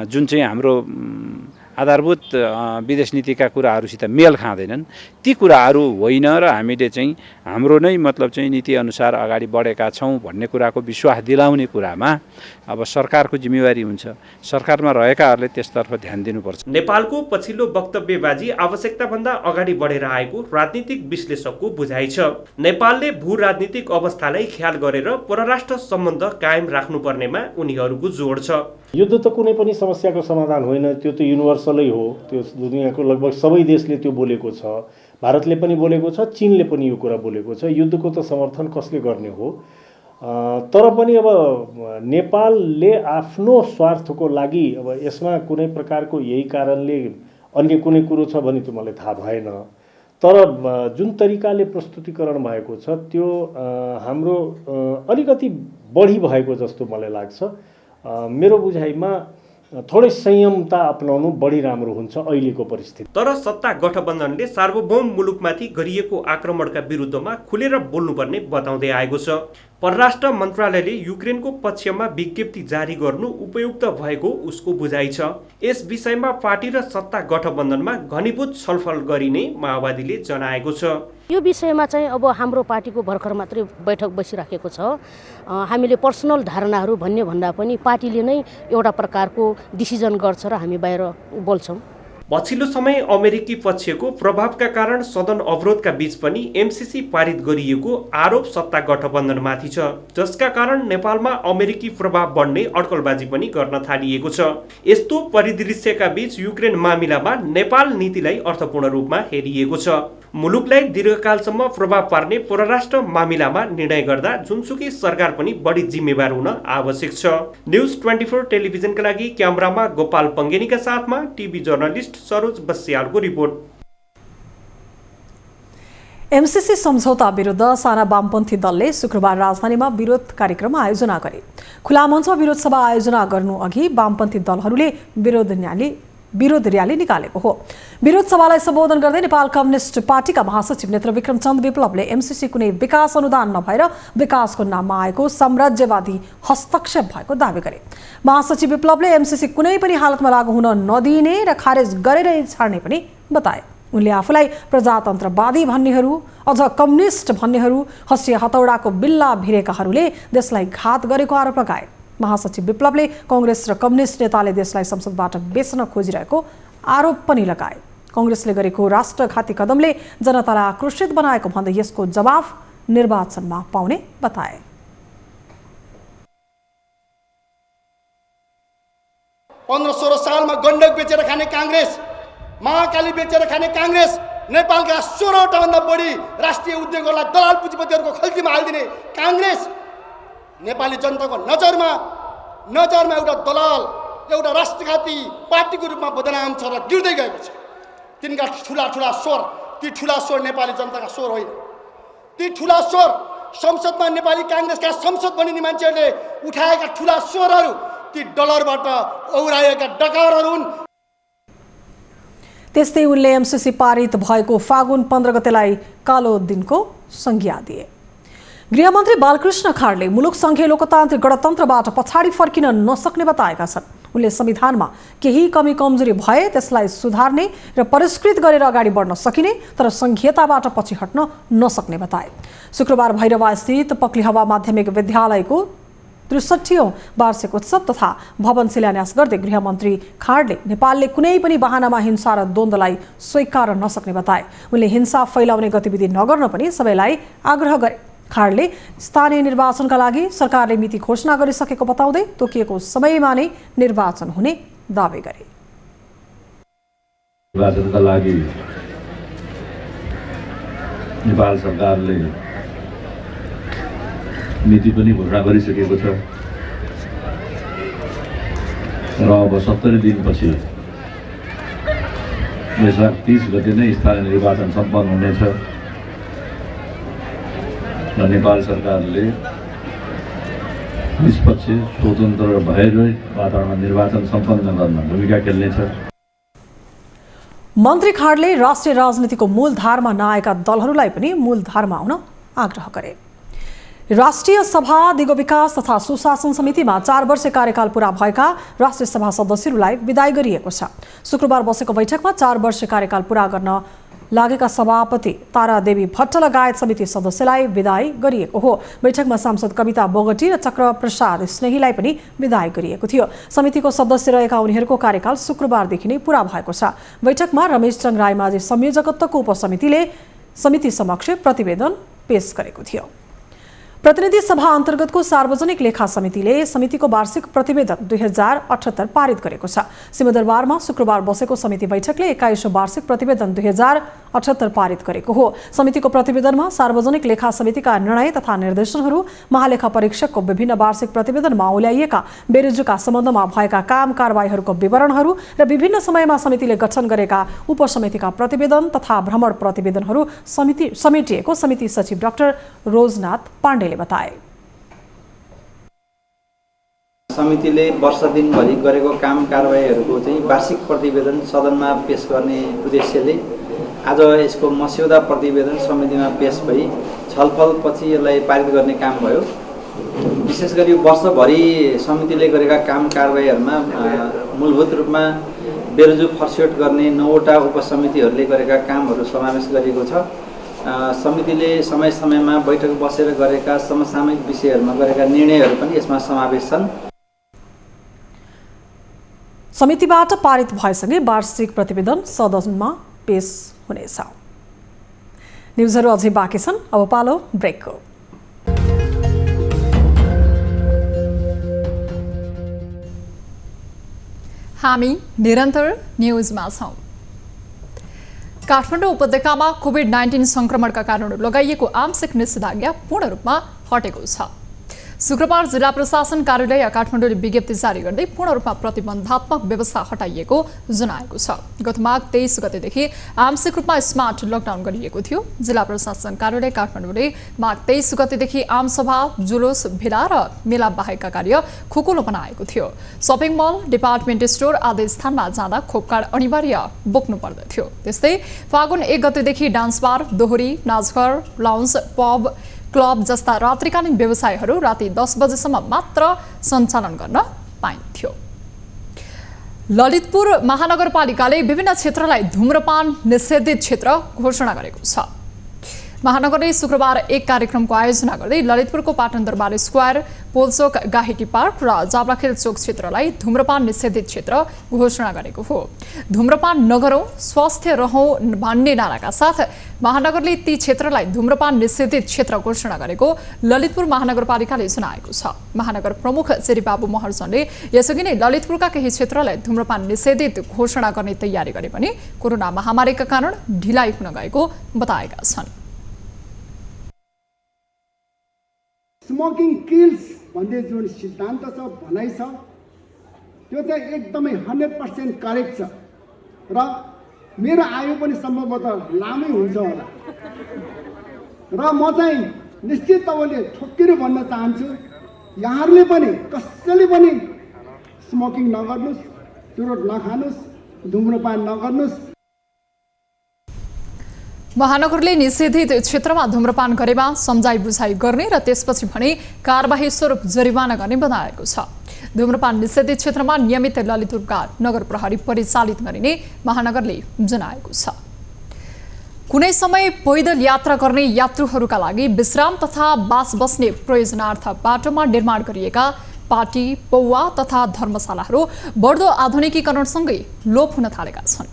C: जुन चाहिँ हाम्रो आधारभूत विदेश नीतिका कुराहरूसित मेल खाँदैनन्। ती कुराहरू होइन र हामीले चाहिँ हाम्रो नै मतलब चाहिँ नीति अनुसार अगाडि बढेका छौँ भन्ने कुराको विश्वास दिलाउने कुरामा अब सरकारको जिम्मेवारी हुन्छ। सरकारमा रहेकाहरूले त्यसतर्फ ध्यान दिनुपर्छ।
O: नेपालको पछिल्लो वक्तव्यबाजी आवश्यकताभन्दा अगाडि बढेर आएको राजनीतिक विश्लेषकको बुझाइ छ। नेपालले भू राजनीतिक अवस्थालाई ख्याल गरेर परराष्ट्र सम्बन्ध कायम राख्नुपर्नेमा उनीहरूको जोड छ।
D: युद्ध त कुनै पनि समस्याको समाधान होइन, त्यो त युनिभर्सलै हो। त्यो दुनियाँको लगभग सबै देशले त्यो बोलेको छ, भारतले पनि बोलेको छ, चीनले पनि यो कुरा बोलेको छ। युद्धको त समर्थन कसले गर्ने हो? तर पनि अब नेपालले आफ्नो स्वार्थको लागि अब यसमा कुनै प्रकारको यही कारणले अन्य कुनै कुरो छ भने त्यो मलाई थाहा भएन। तर जुन तरिकाले प्रस्तुतिकरण भएको छ त्यो हाम्रो अलिकति बढी भएको जस्तो मलाई लाग्छ। मेरो बुझाइमा थोरै संयमता अपनाउनु बढी राम्रो हुन्छ अहिलेको परिस्थिति।
O: तर सत्ता गठबन्धनले सार्वभौम मुलुकमाथि गरिएको आक्रमणका विरुद्धमा खुलेर बोल्नुपर्ने बताउँदै आएको छ। परराष्ट्र मन्त्रालयले युक्रेनको पक्षमा विज्ञप्ति जारी गर्नु उपयुक्त भएको उसको बुझाइ छ। यस विषयमा पार्टी र सत्ता गठबन्धनमा घनीभूत छलफल गरिने माओवादीले जनाएको छ।
L: यो विषयमा चाहिँ अब हाम्रो पार्टीको भर्खर मात्रै बैठक बसिराखेको छ। हामीले पर्सनल धारणाहरू भन्ने भन्दा पनि पार्टीले नै एउटा प्रकारको डिसिजन गर्छ र हामी बाहिर बोल्छौँ।
O: पछिल्लो समय अमेरिकी पक्षको प्रभावका कारण सदन अवरोधका बीच पनि एमसीसी पारित गरिएको आरोप सत्ता गठबन्धनमाथि छ, जसका कारण नेपालमा अमेरिकी प्रभाव बढ्ने अड्कलबाजी पनि गर्न थालिएको छ। यस्तो परिदृश्यका बीच युक्रेन मामिलामा नेपाल नीतिलाई अर्थपूर्ण रूपमा हेरिएको छ। मुलुकलाई दीर्घकालसम्म प्रभाव पार्ने परराष्ट्र मामिलामा निर्णय गर्दा जुनसुकै सरकार पनि बढी जिम्मेवार हुन आवश्यक छ। न्युज 24 टेलिभिजनका लागि क्यामेरामा गोपाल पङ्गेनीका साथमा टिभी जर्नलिस्ट सरोज बस्यालको रिपोर्ट।
B: एमसीसी सम्झौता विरुद्ध साना वामपन्थी दलले शुक्रबार राजधानीमा विरोध कार्यक्रम आयोजना गरे। खुला मञ्चमा विरोध सभा आयोजना गर्नु अघि वामपन्थी दलहरूले विरोध र्याली निकालेको हो। विरोध सभालाई सम्बोधन गर्दै नेपाल कम्युनिस्ट पार्टीका महासचिव नेत्र विक्रमचन्द्र विप्लवले एमसीसी कुनै विकास अनुदान नभएर विकासको नाममा आएको साम्राज्यवादी हस्तक्षेप भएको दावी गरे। महासचिव विप्लवले एमसीसी कुनै पनि हालतमा लागू हुन नदिने र खारेज गरेरै छाड्ने पनि बताए। उनले आफूलाई प्रजातन्त्रवादी भन्नेहरू, अझ कम्युनिस्ट भन्नेहरू, हँसिया हतौडाको बिल्ला भिरेकाहरूले देशलाई घात गरेको आरोप लगाए। महासचिव विप्लवले कांग्रेस र कम्युनिस्ट नेताले देशलाई संसदबाट बेच्न खोजिरहेको आरोप पनि लगाए। कांग्रेसले गरेको राष्ट्रघाती कदमले जनतालाई आक्रोशित बनाएको भन्दै यसको जवाफ निर्वाचनमा पाउने बताए।
P: पन्ध्र 16 सालमा गण्डक बेचेर खाने कांग्रेस, महाकाली बेचेर खाने कांग्रेस, नेपालका 16वटा भन्दा बढी राष्ट्रिय उद्योगहरूलाई दलाल पुँजीपतिहरूको खल्तीमा हालिदिने कांग्रेस नेपाली जनताको नजरमा एउटा दलाल, एउटा राष्ट्रघाती पार्टीको रूपमा बदनाम छ र गिर्दै गएको छ। तिनका ठुला स्वर, ती ठुला स्वर नेपाली जनताका स्वर होइन। ती ठुला स्वर संसदमा नेपाली कांग्रेसका संसद बनिने मान्छेहरूले उठाएका ठुला स्वरहरू ती डलरबाट औराएका डकारहरू हुन्।
B: त्यस्तै उनले एमसीसी पारित भएको फागुन 15 गतेलाई कालो दिनको संज्ञा दिए। गृहमन्त्री बालकृष्ण खाडले मुलुक संघीय लोकतान्त्रिक गणतन्त्रबाट पछाडि फर्किन नसक्ने बताएका छन्। उनले संविधानमा केही कमी कमजोरी भए त्यसलाई सुधार्ने र परिष्कृत गरेर अगाडि बढ्न सकिने तर संघीयताबाट पछि हट्न नसक्ने बताए। शुक्रबार भैरवा स्थित पक्लिहवा माध्यमिक विद्यालयको 63औं वार्षिक उत्सव तथा भवन शिलान्यास गर्दै गृहमन्त्री खाडले नेपालले कुनै पनि बहानामा हिंसा र द्वन्द्वलाई स्वीकार नसक्ने बताए। उनले हिंसा फैलाउने गतिविधि नगर्न पनि सबैलाई आग्रह गरे। खाडले स्थानीय निर्वाचनका लागि सरकारले मिति घोषणा गरिसकेको बताउँदै तोकिएको समयमा नै निर्वाचन हुने दावी गरे।
Q: निर्वाचनका लागि नेपाल सरकारले मिति पनि घोषणा गरिसकेको छ र अब 70 दिनपछि 2030 गते नै स्थानीय निर्वाचन सम्पन्न हुनेछ र नेपाल सरकारले निष्पक्ष, स्वतन्त्र र भयरहित वातावरणमा निर्वाचन सम्पन्न गर्न भूमिका खेल्नेछ।
B: मन्त्री खाडले राष्ट्रिय राजनीतिको मूलधारमा नआएका दलहरूलाई पनि मूलधारमा आउन आग्रह गरे। राष्ट्रिय सभा दिगो विकास तथा सुशासन समितिमा 4 वर्ष कार्यकाल पूरा भएका राष्ट्रिय सभा सदस्यहरूलाई विदाई गरिएको छ। शुक्रबार बसेको बैठकमा 4 वर्ष कार्यकाल पूरा गर्न लागेका सभापति तारादेवी भट्ट लगायत समिति सदस्यलाई विदाई गरिएको हो। बैठकमा सांसद कविता बोगटी र चक्र प्रसाद स्नेहीलाई पनि विदाई गरिएको थियो। समितिको सदस्य रहेका उनीहरूको कार्यकाल शुक्रबारदेखि नै पूरा भएको छ। बैठकमा रमेश चङ रायमाझी संयोजकत्वको उपसमितिले समिति समक्ष प्रतिवेदन पेश गरेको थियो। प्रतिनिधि सभा अन्तर्गतको सार्वजनिक लेखा समितिले समितिको वार्षिक प्रतिवेदन 2078 पारित गरेको छ। सिंहदरबारमा शुक्रबार बसेको समिति बैठकले 21औं वार्षिक प्रतिवेदन 2078 पारित गरेको हो। समितिको प्रतिवेदनमा सार्वजनिक लेखा समितिका निर्णय तथा निर्देशनहरू, महालेखा परीक्षकको विभिन्न वार्षिक प्रतिवेदनमा औल्याइएका बेरोजगारका सम्बन्धमा भएका काम कारबाहीहरूको विवरणहरू र विभिन्न समयमा समितिले गठन गरेका उपसमितिका प्रतिवेदन तथा भ्रमण प्रतिवेदनहरू समेटिएको समिति सचिव डाक्टर रोजनाथ पाण्डे बताए।
R: समितिले वर्ष दिनभरि गरेको काम कारबाहीहरूको चाहिँ वार्षिक प्रतिवेदन सदनमा पेश गर्ने उद्देश्यले आज यसको मस्यौदा प्रतिवेदन समितिमा पेश भई छलफलपछि यसलाई पारित गर्ने काम भयो। विशेष गरी वर्षभरि समितिले गरेका काम कारबाहीहरूमा मूलभूत रूपमा बेरोजगार फर्स्यौट गर्ने 9वटा उपसमितिहरूले गरेका कामहरू समावेश गरिएको छ। समितिले समय समयमा बैठक बसेर गरेका समसामयिक विषयहरूमा गरेका निर्णयहरू पनि यसमा समावेश छन्।
B: समितिबाट पारित भएसँगै वार्षिक प्रतिवेदन सदनमा पेश हुनेछ। न्युजहरू अझै बाँकी छन्, अब पालो ब्रेकको।
A: हामी निरन्तर न्युजमा छौं। काठमाडौँ उपत्यकामा कोभिड-19 संक्रमणका कारण लगाइएको आंशिक निषेधाज्ञा पूर्ण रूपमा हटेको छ। शुक्रबार जिल्ला प्रशासन कार्यालय काठमाडौँले विज्ञप्ति जारी गर्दै पूर्ण रूपमा प्रतिबन्धात्मक व्यवस्था हटाइएको जनाएको छ। गत माघ 23 गतेदेखि आंशिक रूपमा स्मार्ट लकडाउन गरिएको थियो। जिल्ला प्रशासन कार्यालय काठमाडौँले माघ 23 गतेदेखि आमसभा, जुलुस, भेला र मेला बाहेकका कार्य खुकुलो बनाएको थियो। सपिङ मल, डिपार्टमेन्ट स्टोर आदि स्थानमा जाँदा खोप कार्ड अनिवार्य बोक्नु पर्दथ्यो। त्यस्तै फागुन 1 गतेदेखि डान्स बार, दोहोरी, नाचघर, लाउन्ज, पब, क्लब जस्ता रात्रिकालीन व्यवसायहरू राति 10 बजेसम्म मात्र सञ्चालन गर्न पाइन्थ्यो। ललितपुर महानगरपालिकाले विभिन्न क्षेत्रलाई धूम्रपान निषेधित क्षेत्र घोषणा गरेको छ। महानगरले शुक्रबार एक कार्यक्रमको आयोजना गर्दै ललितपुरको पाटन दरबार स्क्वायर, पोलचोक, गाहिटी पार्क र जाब्राखेल चोक क्षेत्रलाई धूम्रपान निषेधित क्षेत्र घोषणा गरेको हो। धूम्रपान नगरौं, स्वस्थ रहौं भन्ने नाराका साथ महानगरले ती क्षेत्रलाई धूम्रपान निषेधित क्षेत्र घोषणा गरेको ललितपुर महानगरपालिकाले जनाएको छ। महानगर प्रमुख चेरीबाबु महर्जनले यसअघि नै ललितपुरका केही क्षेत्रलाई धूम्रपान निषेधित घोषणा गर्ने तयारी गरे पनि कोरोना महामारीका कारण ढिलाइ हुन गएको बताएका छन्।
S: स्मोकिङ किल्स भन्ने जुन सिद्धान्त छ, भनाइ छ, त्यो चाहिँ एकदमै 100% करेक्ट छ र मेरो आयु पनि सम्भवतः लामै हुन्छ होला र म चाहिँ निश्चित तपाईँले ठोक्किएर भन्न चाहन्छु, यहाँहरूले पनि कसैले पनि स्मोकिङ नगर्नुहोस्, चुरोट नखानुहोस्, धुम्रपान नगर्नुहोस्।
A: महानगरले निषेधित क्षेत्रमा धूम्रपान गरेमा सम्झाइ बुझाइ गर्ने र त्यसपछि भने कारबाही स्वरूप जरिवाना गर्ने बताएको छ। धूम्रपान निषेधित क्षेत्रमा नियमित ललितपुरका नगर प्रहरी परिचालित गरिने महानगरले जनाएको छ। कुनै समय पैदल यात्रा गर्ने यात्रुहरूका लागि विश्राम तथा बास बस्ने प्रयोजनार्थ बाटोमा निर्माण गरिएका पार्टी, पौवा तथा धर्मशालाहरू बढ्दो आधुनिकीकरणसँगै लोप हुन थालेका छन्।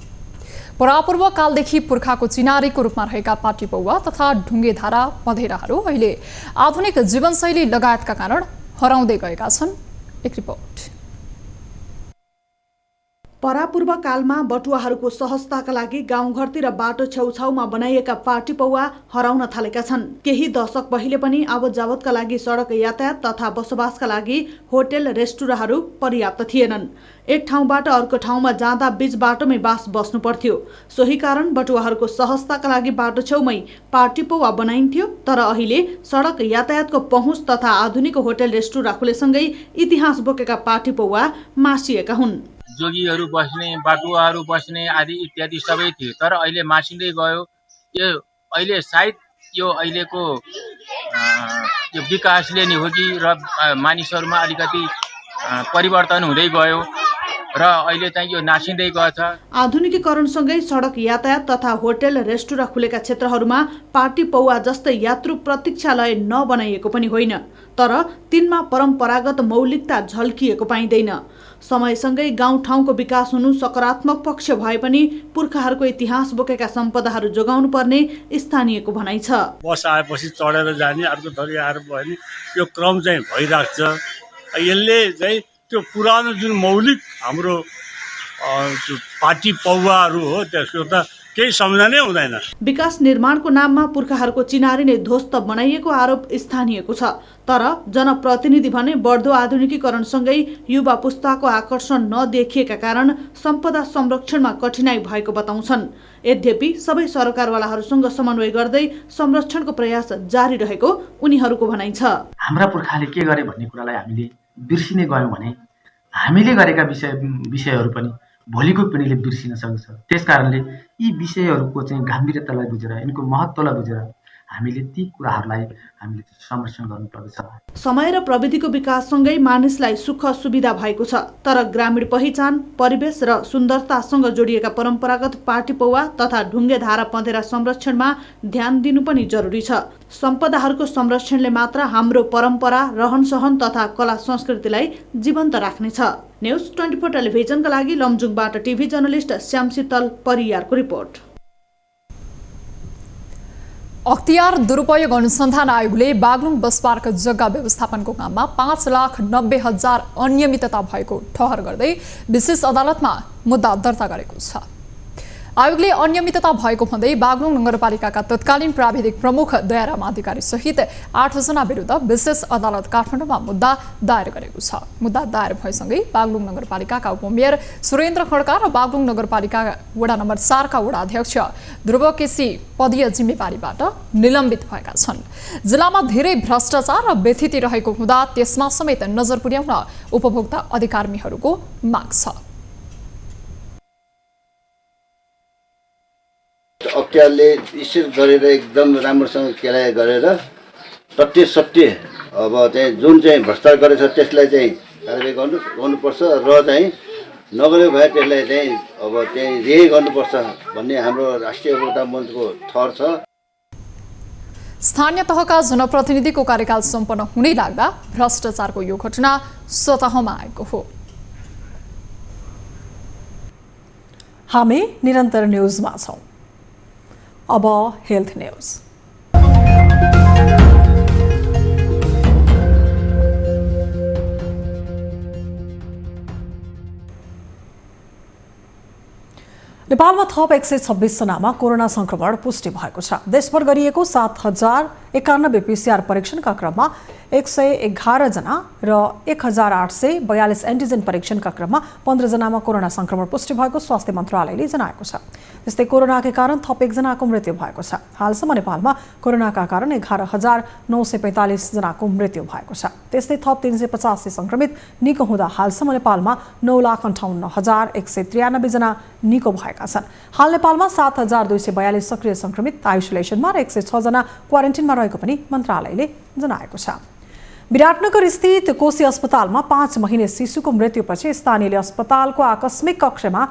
A: परापूर्व कालदेखि पुर्खाको चिनारीको रूपमा रहेका पार्टी पौवा तथा ढुङ्गेधारा पँधेराहरू अहिले आधुनिक जीवनशैली लगायतका कारण हराउँदै गएका छन्। एक रिपोर्ट।
B: परापूर्व कालमा बटुवाहरूको सहजताका लागि गाउँघरतिर बाटो छेउछाउमा बनाइएका पार्टी पौवा हराउन थालेका छन्। केही दशक पहिले पनि आवत जावतका लागि सडक यातायात तथा बसोबासका लागि होटेल, रेस्टुराँहरू पर्याप्त थिएनन्। एक ठाउँबाट अर्को ठाउँमा जाँदा बीच बाटोमै बास बस्नु पर्थ्यो। सोही कारण बटुवाहरूको सहजताका लागि बाटो छेउमै पार्टी पौवा बनाइन्थ्यो। तर अहिले सडक यातायातको पहुँच तथा आधुनिक होटेल, रेस्टुराँ खुलेसँगै इतिहास बोकेका पार्टी पौवा मासिएका हुन्।
T: जोगीहरू बस्ने, बाटुवाहरू बस्ने आदि इत्यादि सबै थियो, तर अहिले मासिँदै गयो। यो अहिले सायद यो अहिलेको यो विकासले नै हो कि र मानिसहरूमा अलिकति परिवर्तन हुँदै गयो र अहिले चाहिँ यो नासिँदै गछ।
B: आधुनिकीकरणसँगै सडक यातायात तथा होटेल, रेस्टुराँ खुलेका क्षेत्रहरूमा पार्टी पौवा जस्तै यात्रु प्रतीक्षालय नबनाइएको पनि होइन, तर तिनमा परम्परागत मौलिकता झल्किएको पाइँदैन। समयसँगै गाउँठाउँको विकास हुनु सकारात्मक पक्ष भए पनि पुर्खाहरूको इतिहास बोकेका सम्पदाहरू जोगाउनु पर्ने स्थानीयको भनाइ छ।
U: बस आएपछि चढेर जाने, अर्को थरी आएर बस्ने यो क्रम चाहिँ भइरहेको छ। यसले चाहिँ त्यो पुरानो जुन मौलिक हाम्रो पार्टी पौवाहरू हो त्यसको त केही सम्झनै हुँदैन।
B: विकास निर्माणको नाममा पुर्खाहरूको चिनारी नै ध्वस्त बनाइएको आरोप स्थानीयको छ। तर जनप्रतिनिधि भने बढ्दो आधुनिकीकरणसँगै युवा पुस्ताको आकर्षण नदेखिएका कारण सम्पदा संरक्षणमा कठिनाई भएको बताउँछन्। यद्यपि सबै सरकारवालाहरूसँग समन्वय गर्दै संरक्षणको प्रयास जारी रहेको उनीहरूको भनाइ छ।
V: हाम्रा पुर्खाले के गरे भन्ने कुरालाई हामीले बिर्सिने गयौँ भने हामीले गरेका विषयहरू पनि भोलिको पिँढीले बिर्सिन सक्छ। त्यसकारणले यी विषयहरूको चाहिँ गम्भीरतालाई बुझेर, यिनको महत्त्वलाई बुझेर हामीले ती कुराहरूलाई हामीले संरक्षण गर्नुपर्दछ।
B: समय र प्रविधिको विकाससँगै मानिसलाई सुख सुविधा भएको छ, तर ग्रामीण पहिचान, परिवेश र सुन्दरतासँग जोडिएका परम्परागत पार्टी पौवा तथा ढुङ्गे धारा पँधेरा संरक्षणमा ध्यान दिनु पनि जरुरी छ। सम्पदाहरूको संरक्षणले मात्र हाम्रो परम्परा, रहनसहन तथा कला संस्कृतिलाई जीवन्त राख्नेछ। न्युज 24 टेलिभिजनका लागि लमजुङबाट टिभी जर्नलिस्ट श्याम शीतल परियारको रिपोर्ट।
A: अख्तियार दुरुपयोग अनुसन्धान आयोगले बागलुङ बस पार्क जग्गा व्यवस्थापनको काममा 5,90,000 अनियमितता भएको ठहर गर्दै विशेष अदालतमा मुद्दा दर्ता गरेको छ। आयोगले अनियमितता भएको भन्दै बागलुङ नगरपालिकाका तत्कालीन प्राविधिक प्रमुख दयाराम अधिकारी सहित 8 जना विरुद्ध विशेष अदालत काठमाडौँमा मुद्दा दायर गरेको छ। मुद्दा दायर भएसँगै बागलुङ नगरपालिकाका उपमेयर सुरेन्द्र खड्का र बागलुङ नगरपालिका वडा नम्बर 4 का वडा अध्यक्ष ध्रुव केसी पदीय जिम्मेवारीबाट निलम्बित भएका छन्। जिल्लामा धेरै भ्रष्टाचार र व्यथिति रहेको हुँदा त्यसमा समेत नजर पुर्याउन उपभोक्ता अधिकारमीहरूको माग छ।
E: अख्तियारले स्थिर गरेर एकदम राम्रोसँग केलाइ गरेर सट्टे अब चाहिँ जुन चाहिँ भ्रष्टाचार गरेछ त्यसलाई चाहिँ कारबाही गर्नुपर्छ र चाहिँ नगरेको भए त्यसलाई चाहिँ अब चाहिँ रिहे गर्नुपर्छ भन्ने हाम्रो राष्ट्रिय उपभोक्ता मञ्चको ठहर छ।
A: स्थानीय तहका जनप्रतिनिधिको कार्यकाल सम्पन्न हुनै लाग्दा भ्रष्टाचारको यो घटना सतहमा आएको हो।
B: हामी निरन्तर न्युजमा छौं। अब हेल्थ न्युज। नेपालमा थप 126 जनामा कोरोना संक्रमण पुष्टि भएको छ। देशभर गरिएको 7091 पीसीआर परीक्षणका क्रममा 111 जना र 1842 एन्टिजेन परीक्षणका क्रममा 15 जनामा कोरोना संक्रमण पुष्टि भएको स्वास्थ्य मन्त्रालयले जनाएको छ। त्यस्तै कोरोनाका कारण थप 1 जनाको मृत्यु भएको छ। हालसम्म नेपालमा कोरोनाका कारण 11945 जनाको मृत्यु भएको छ। त्यस्तै थप 385 संक्रमित निको हुँदा हालसम्म नेपालमा 9,58,193 जना निको भएका छन्। हाल नेपालमा 7242 सक्रिय संक्रमित आइसोलेसनमा र 106 जना क्वारेन्टिनमा रहेको पनि मन्त्रालयले जनाएको छ। विराटनगर स्थित कोशी अस्पतालमा 5 महिने शिशुको मृत्युपछि स्थानीयले अस्पतालको आकस्मिक कक्षमा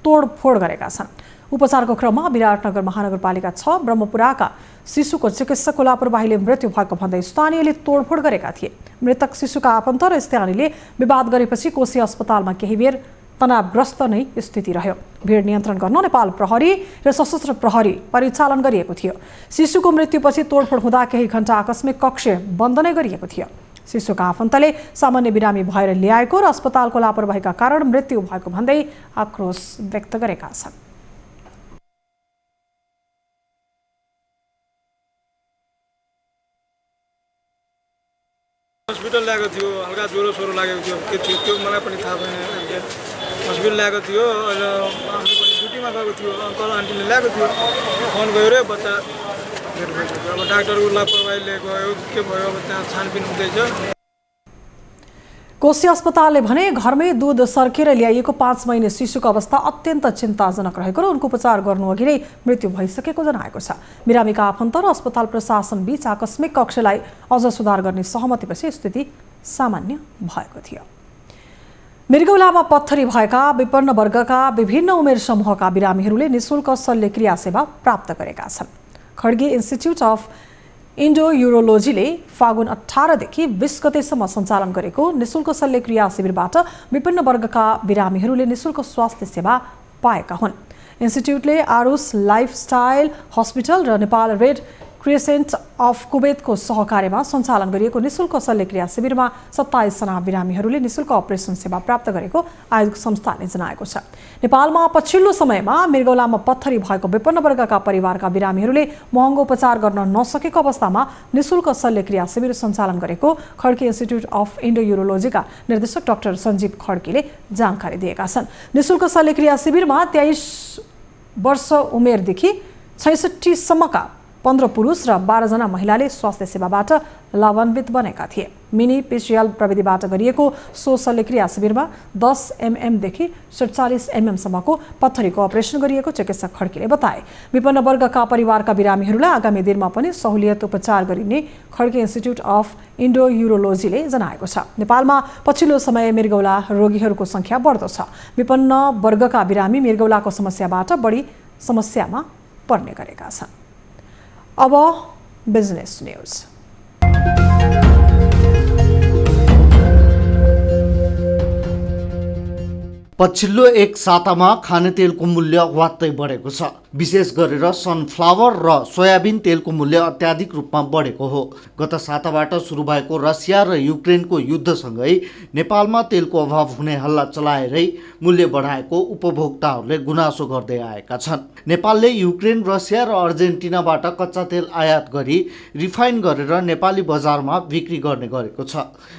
B: तोडफोड गरेका छन्। उपचारको क्रममा विराटनगर महानगरपालिका 6 ब्रह्मपुराका शिशुको चिकित्सकको लापरवाहीले मृत्यु भएको भन्दै स्थानीयले तोडफोड गरेका थिए। मृतक शिशुका आफन्त र स्थानीयले विवाद गरेपछि कोशी अस्पतालमा केही बेर तनावग्रस्त नै स्थिति रह्यो। भिड नियन्त्रण गर्न नेपाल प्रहरी र सशस्त्र प्रहरी परिचालन गरिएको थियो। शिशुको मृत्युपछि तोडफोड हुँदा केही घण्टा आकस्मिक कक्ष बन्द नै गरिएको थियो। शिशुका आफन्तले सामान्य बिरामी भएर ल्याएको र अस्पतालको लापरवाहीका कारण मृत्यु भएको भन्दै आक्रोश व्यक्त गरेका छन्।
F: हस्पिटल ल्याएको थियो, हल्का ज्वरो सोरो लागेको थियो, के थियो त्यो मलाई पनि थाहा भएन। हस्पिटल ल्याएको थियो, अहिले हामी पनि ड्युटीमा गएको थियो, अङ्कल आन्टीले ल्याएको थियो, फोन गयो रे बच्चा डेड भइसक्यो। अब डाक्टरको लापरवाहीले गयो के भयो, अब त्यहाँ छानबिन हुँदैछ।
B: कोशी अस्पतालले भने घरमै दूध सर्केर ल्याइएको 5 महिने शिशुको अवस्था अत्यन्त चिन्ताजनक रहेको र उनको उपचार गर्नुअघि नै मृत्यु भइसकेको जनाएको छ। बिरामीका आफन्त र अस्पताल प्रशासन बीच आकस्मिक कक्षलाई अझ सुधार गर्ने सहमतिपछि स्थिति सामान्य भएको थियो। मृगौलामा पत्थरी भएका विपन्न वर्गका विभिन्न उमेर समूहका बिरामीहरूले निशुल्क शल्यक्रिया सेवा प्राप्त गरेका छन्। खड्गे इन्स्टिच्युट अफ इन्डो युरोलोजीले फागुन 18 देखि 20 गतेसम्म सञ्चालन गरेको निशुल्क शल्यक्रिया शिविरबाट विभिन्न वर्गका बिरामीहरूले निशुल्क स्वास्थ्य सेवा पाएका हुन्। इन्स्टिच्युटले आरुस लाइफस्टाइल हस्पिटल र नेपाल रेड क्रिसेन्ट अफ कुवेतको सहकार्यमा सञ्चालन गरिएको निशुल्क शल्यक्रिया शिविरमा 27 जना बिरामीहरूले निशुल्क अपरेसन सेवा प्राप्त गरेको आयोजक संस्थाले जनाएको छ। नेपालमा पछिल्लो समयमा मृगौलामा पत्थरी भएको विपन्न वर्गका परिवारका बिरामीहरूले महँगो उपचार गर्न नसकेको अवस्थामा निशुल्क शल्यक्रिया शिविर सञ्चालन गरेको खड्के इन्स्टिच्युट अफ इन्डो युरोलोजीका निर्देशक डाक्टर सञ्जीव खड्केले जानकारी दिएका छन्। निशुल्क शल्यक्रिया शिविरमा 23 वर्ष उमेरदेखि 66 सम्मका 15 पुरुष र 12 जना महिलाले स्वास्थ्य सेवाबाट लाभान्वित बनेका थिए। मिनी पिसिएल प्रविधिबाट गरिएको सो शल्यक्रिया शिविरमा 10 mm देखि 47 mm सम्मको पत्थरीको अपरेसन गरिएको चिकित्सक खड्केले बताए। विपन्न वर्गका परिवारका बिरामीहरूलाई आगामी दिनमा पनि सहुलियत उपचार गरिने खड्के इन्स्टिच्युट अफ इन्डो युरोलोजीले जनाएको छ। नेपालमा पछिल्लो समय मृगौला रोगीहरूको संख्या बढ्दो छ। विपन्न वर्गका बिरामी मृगौलाको समस्याबाट बढी समस्यामा पर्ने गरेका छन्। अब बिजनेस न्यूज।
H: पछिल्लो एक सातामा खाने तेलको मूल्य वात्तै बढेको छ। विशेष गरेर सनफ्लावर र सोयाबिन तेलको मूल्य अत्याधिक रूपमा बढेको हो। गत साताबाट सुरु भएको रसिया र युक्रेनको युद्धसँगै नेपालमा तेलको अभाव हुने हल्ला चलाएरै मूल्य बढाएको उपभोक्ताहरूले गुनासो गर्दै आएका छन्। नेपालले युक्रेन, रसिया र अर्जेन्टिनाबाट कच्चा तेल आयात गरी रिफाइन गरेर नेपाली बजारमा बिक्री गर्ने गरेको छ।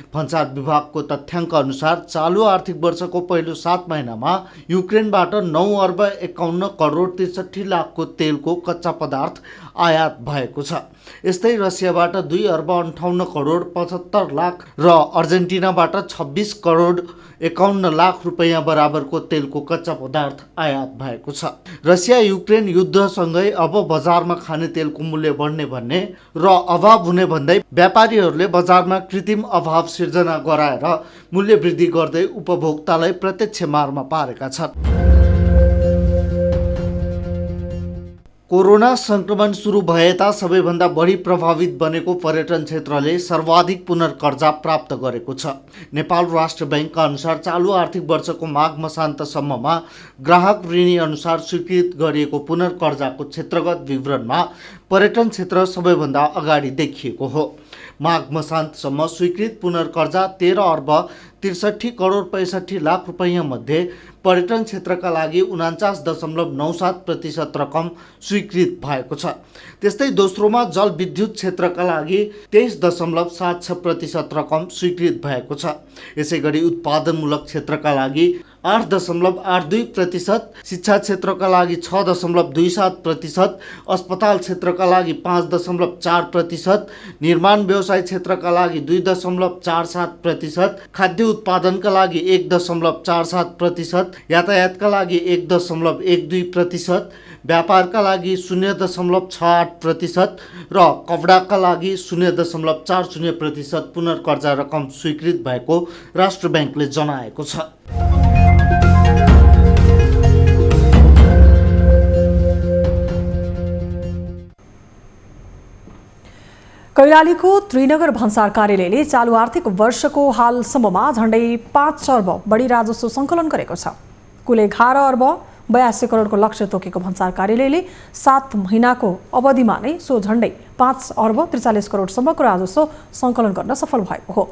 H: भन्सार विभागको तथ्याङ्क अनुसार चालु आर्थिक वर्षको पहिलो 7 महिनामा युक्रेनबाट 9 अर्ब 51 करोड 63 लाखको तेलको कच्चा पदार्थ आयात भएको छ। यस्तै रसियाबाट 2 अर्ब 58 करोड 75 लाख र अर्जेन्टिनाबाट 26 करोड 51 लाख रुपैयाँ बराबरको तेलको कच्चा पदार्थ आयात भएको छ। रसिया युक्रेन युद्धसँगै अब बजारमा खाने तेलको मूल्य बढ्ने भन्ने र अभाव हुने भन्दै व्यापारीहरूले बजारमा कृत्रिम अभाव सिर्जना गराएर मूल्य वृद्धि गर्दै उपभोक्तालाई प्रत्यक्ष मारमा पारेका छन्। कोरोना संक्रमण सुरु भएता सबैभन्दा बढी प्रभावित बनेको पर्यटन क्षेत्रले सर्वाधिक पुनर्कर्जा प्राप्त गरेको छ। नेपाल राष्ट्र बैंकका अनुसार चालु आर्थिक वर्षको माघ मसान्तसम्ममा ग्राहक ऋणी अनुसार स्वीकृत गरिएको पुनर्कर्जाको क्षेत्रगत विवरणमा पर्यटन क्षेत्र सबैभन्दा अगाडि देखिएको हो। माघ मसान्तसम्म स्वीकृत पुनर्कर्जा 13 अर्ब 63 करोड 65 लाख रुपैयाँ मध्ये पर्यटन क्षेत्रका लागि 49.97% रकम स्वीकृत भएको छ। त्यस्तै दोस्रोमा जल विद्युत क्षेत्रका लागि 23.76% रकम स्वीकृत भएको छ। यसैगरी उत्पादनमूलक क्षेत्रका लागि 8.82%, शिक्षा क्षेत्रका लागि 6.27%, अस्पताल क्षेत्रका लागि 5.4%, निर्माण व्यवसाय क्षेत्रका लागि 2.47%, खाद्य उत्पादनका लागि 1.47%, यातायातका लागि 1.12%, व्यापारका लागि 0.68% र कपडाका लागि 0.40% पुनर्कर्जा रकम स्वीकृत भएको राष्ट्र बैंकले जनाएको छ।
B: कैलालीको त्रिनगर भन्सार कार्यालयले चालु आर्थिक वर्षको हालसम्ममा झण्डै 5 अर्ब बढी राजस्व सङ्कलन गरेको छ। कुल 11 अर्ब 82 करोडको लक्ष्य तोकेको भन्सार कार्यालयले 7 महिनाको अवधिमा नै सो झण्डै 5 अर्ब 43 करोडसम्मको राजस्व सङ्कलन गर्न सफल भएको हो।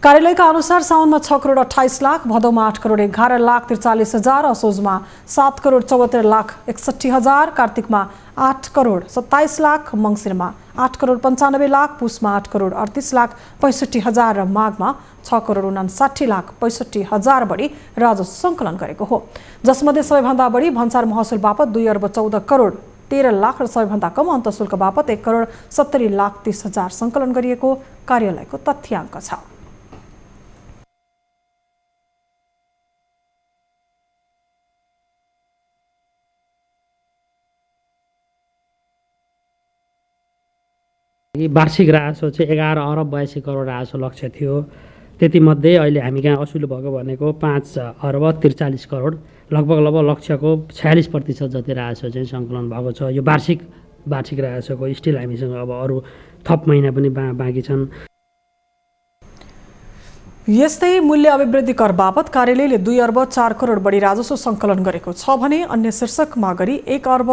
B: कार्यालयका अनुसार साउनमा 6 करोड 28 लाख, भदौमा 8 करोड 11 लाख 43 हजार, असोजमा 7 करोड 74 लाख 61 हजार, कार्तिकमा 8 करोड 27 लाख, मङ्सिरमा 8 करोड 95 लाख, पुसमा 8 करोड 38 लाख 65 हजार र माघमा 6 करोड 59 लाख 65 हजार बढी राजस्व सङ्कलन गरेको हो। जसमध्ये सबैभन्दा बढी भन्सार महसुल बापत 2 अर्ब 14 करोड 13 लाख र सबैभन्दा कम अन्तशुल्क बापत 1 करोड 70 लाख 30 हजार सङ्कलन गरिएको कार्यालयको तथ्याङ्क छ।
I: वार्षिक राजस्व चाहिँ 11 अर्ब 82 करोड राजस्व लक्ष्य थियो। त्यतिमध्ये अहिले हामी कहाँ असुल भएको भनेको 5 अर्ब 43 करोड, लगभग लक्ष्यको 46% जति राजस्व चाहिँ सङ्कलन भएको छ। यो वार्षिक राजस्वको स्टिल हामीसँग अब अरू थप महिना पनि बाँकी छन्।
B: यस्तै मूल्य अभिवृद्धि कर बापत कार्यालयले 2 अर्ब 4 करोड बढी राजस्व सङ्कलन गरेको छ भने अन्य शीर्षकमा गरी 1 अर्ब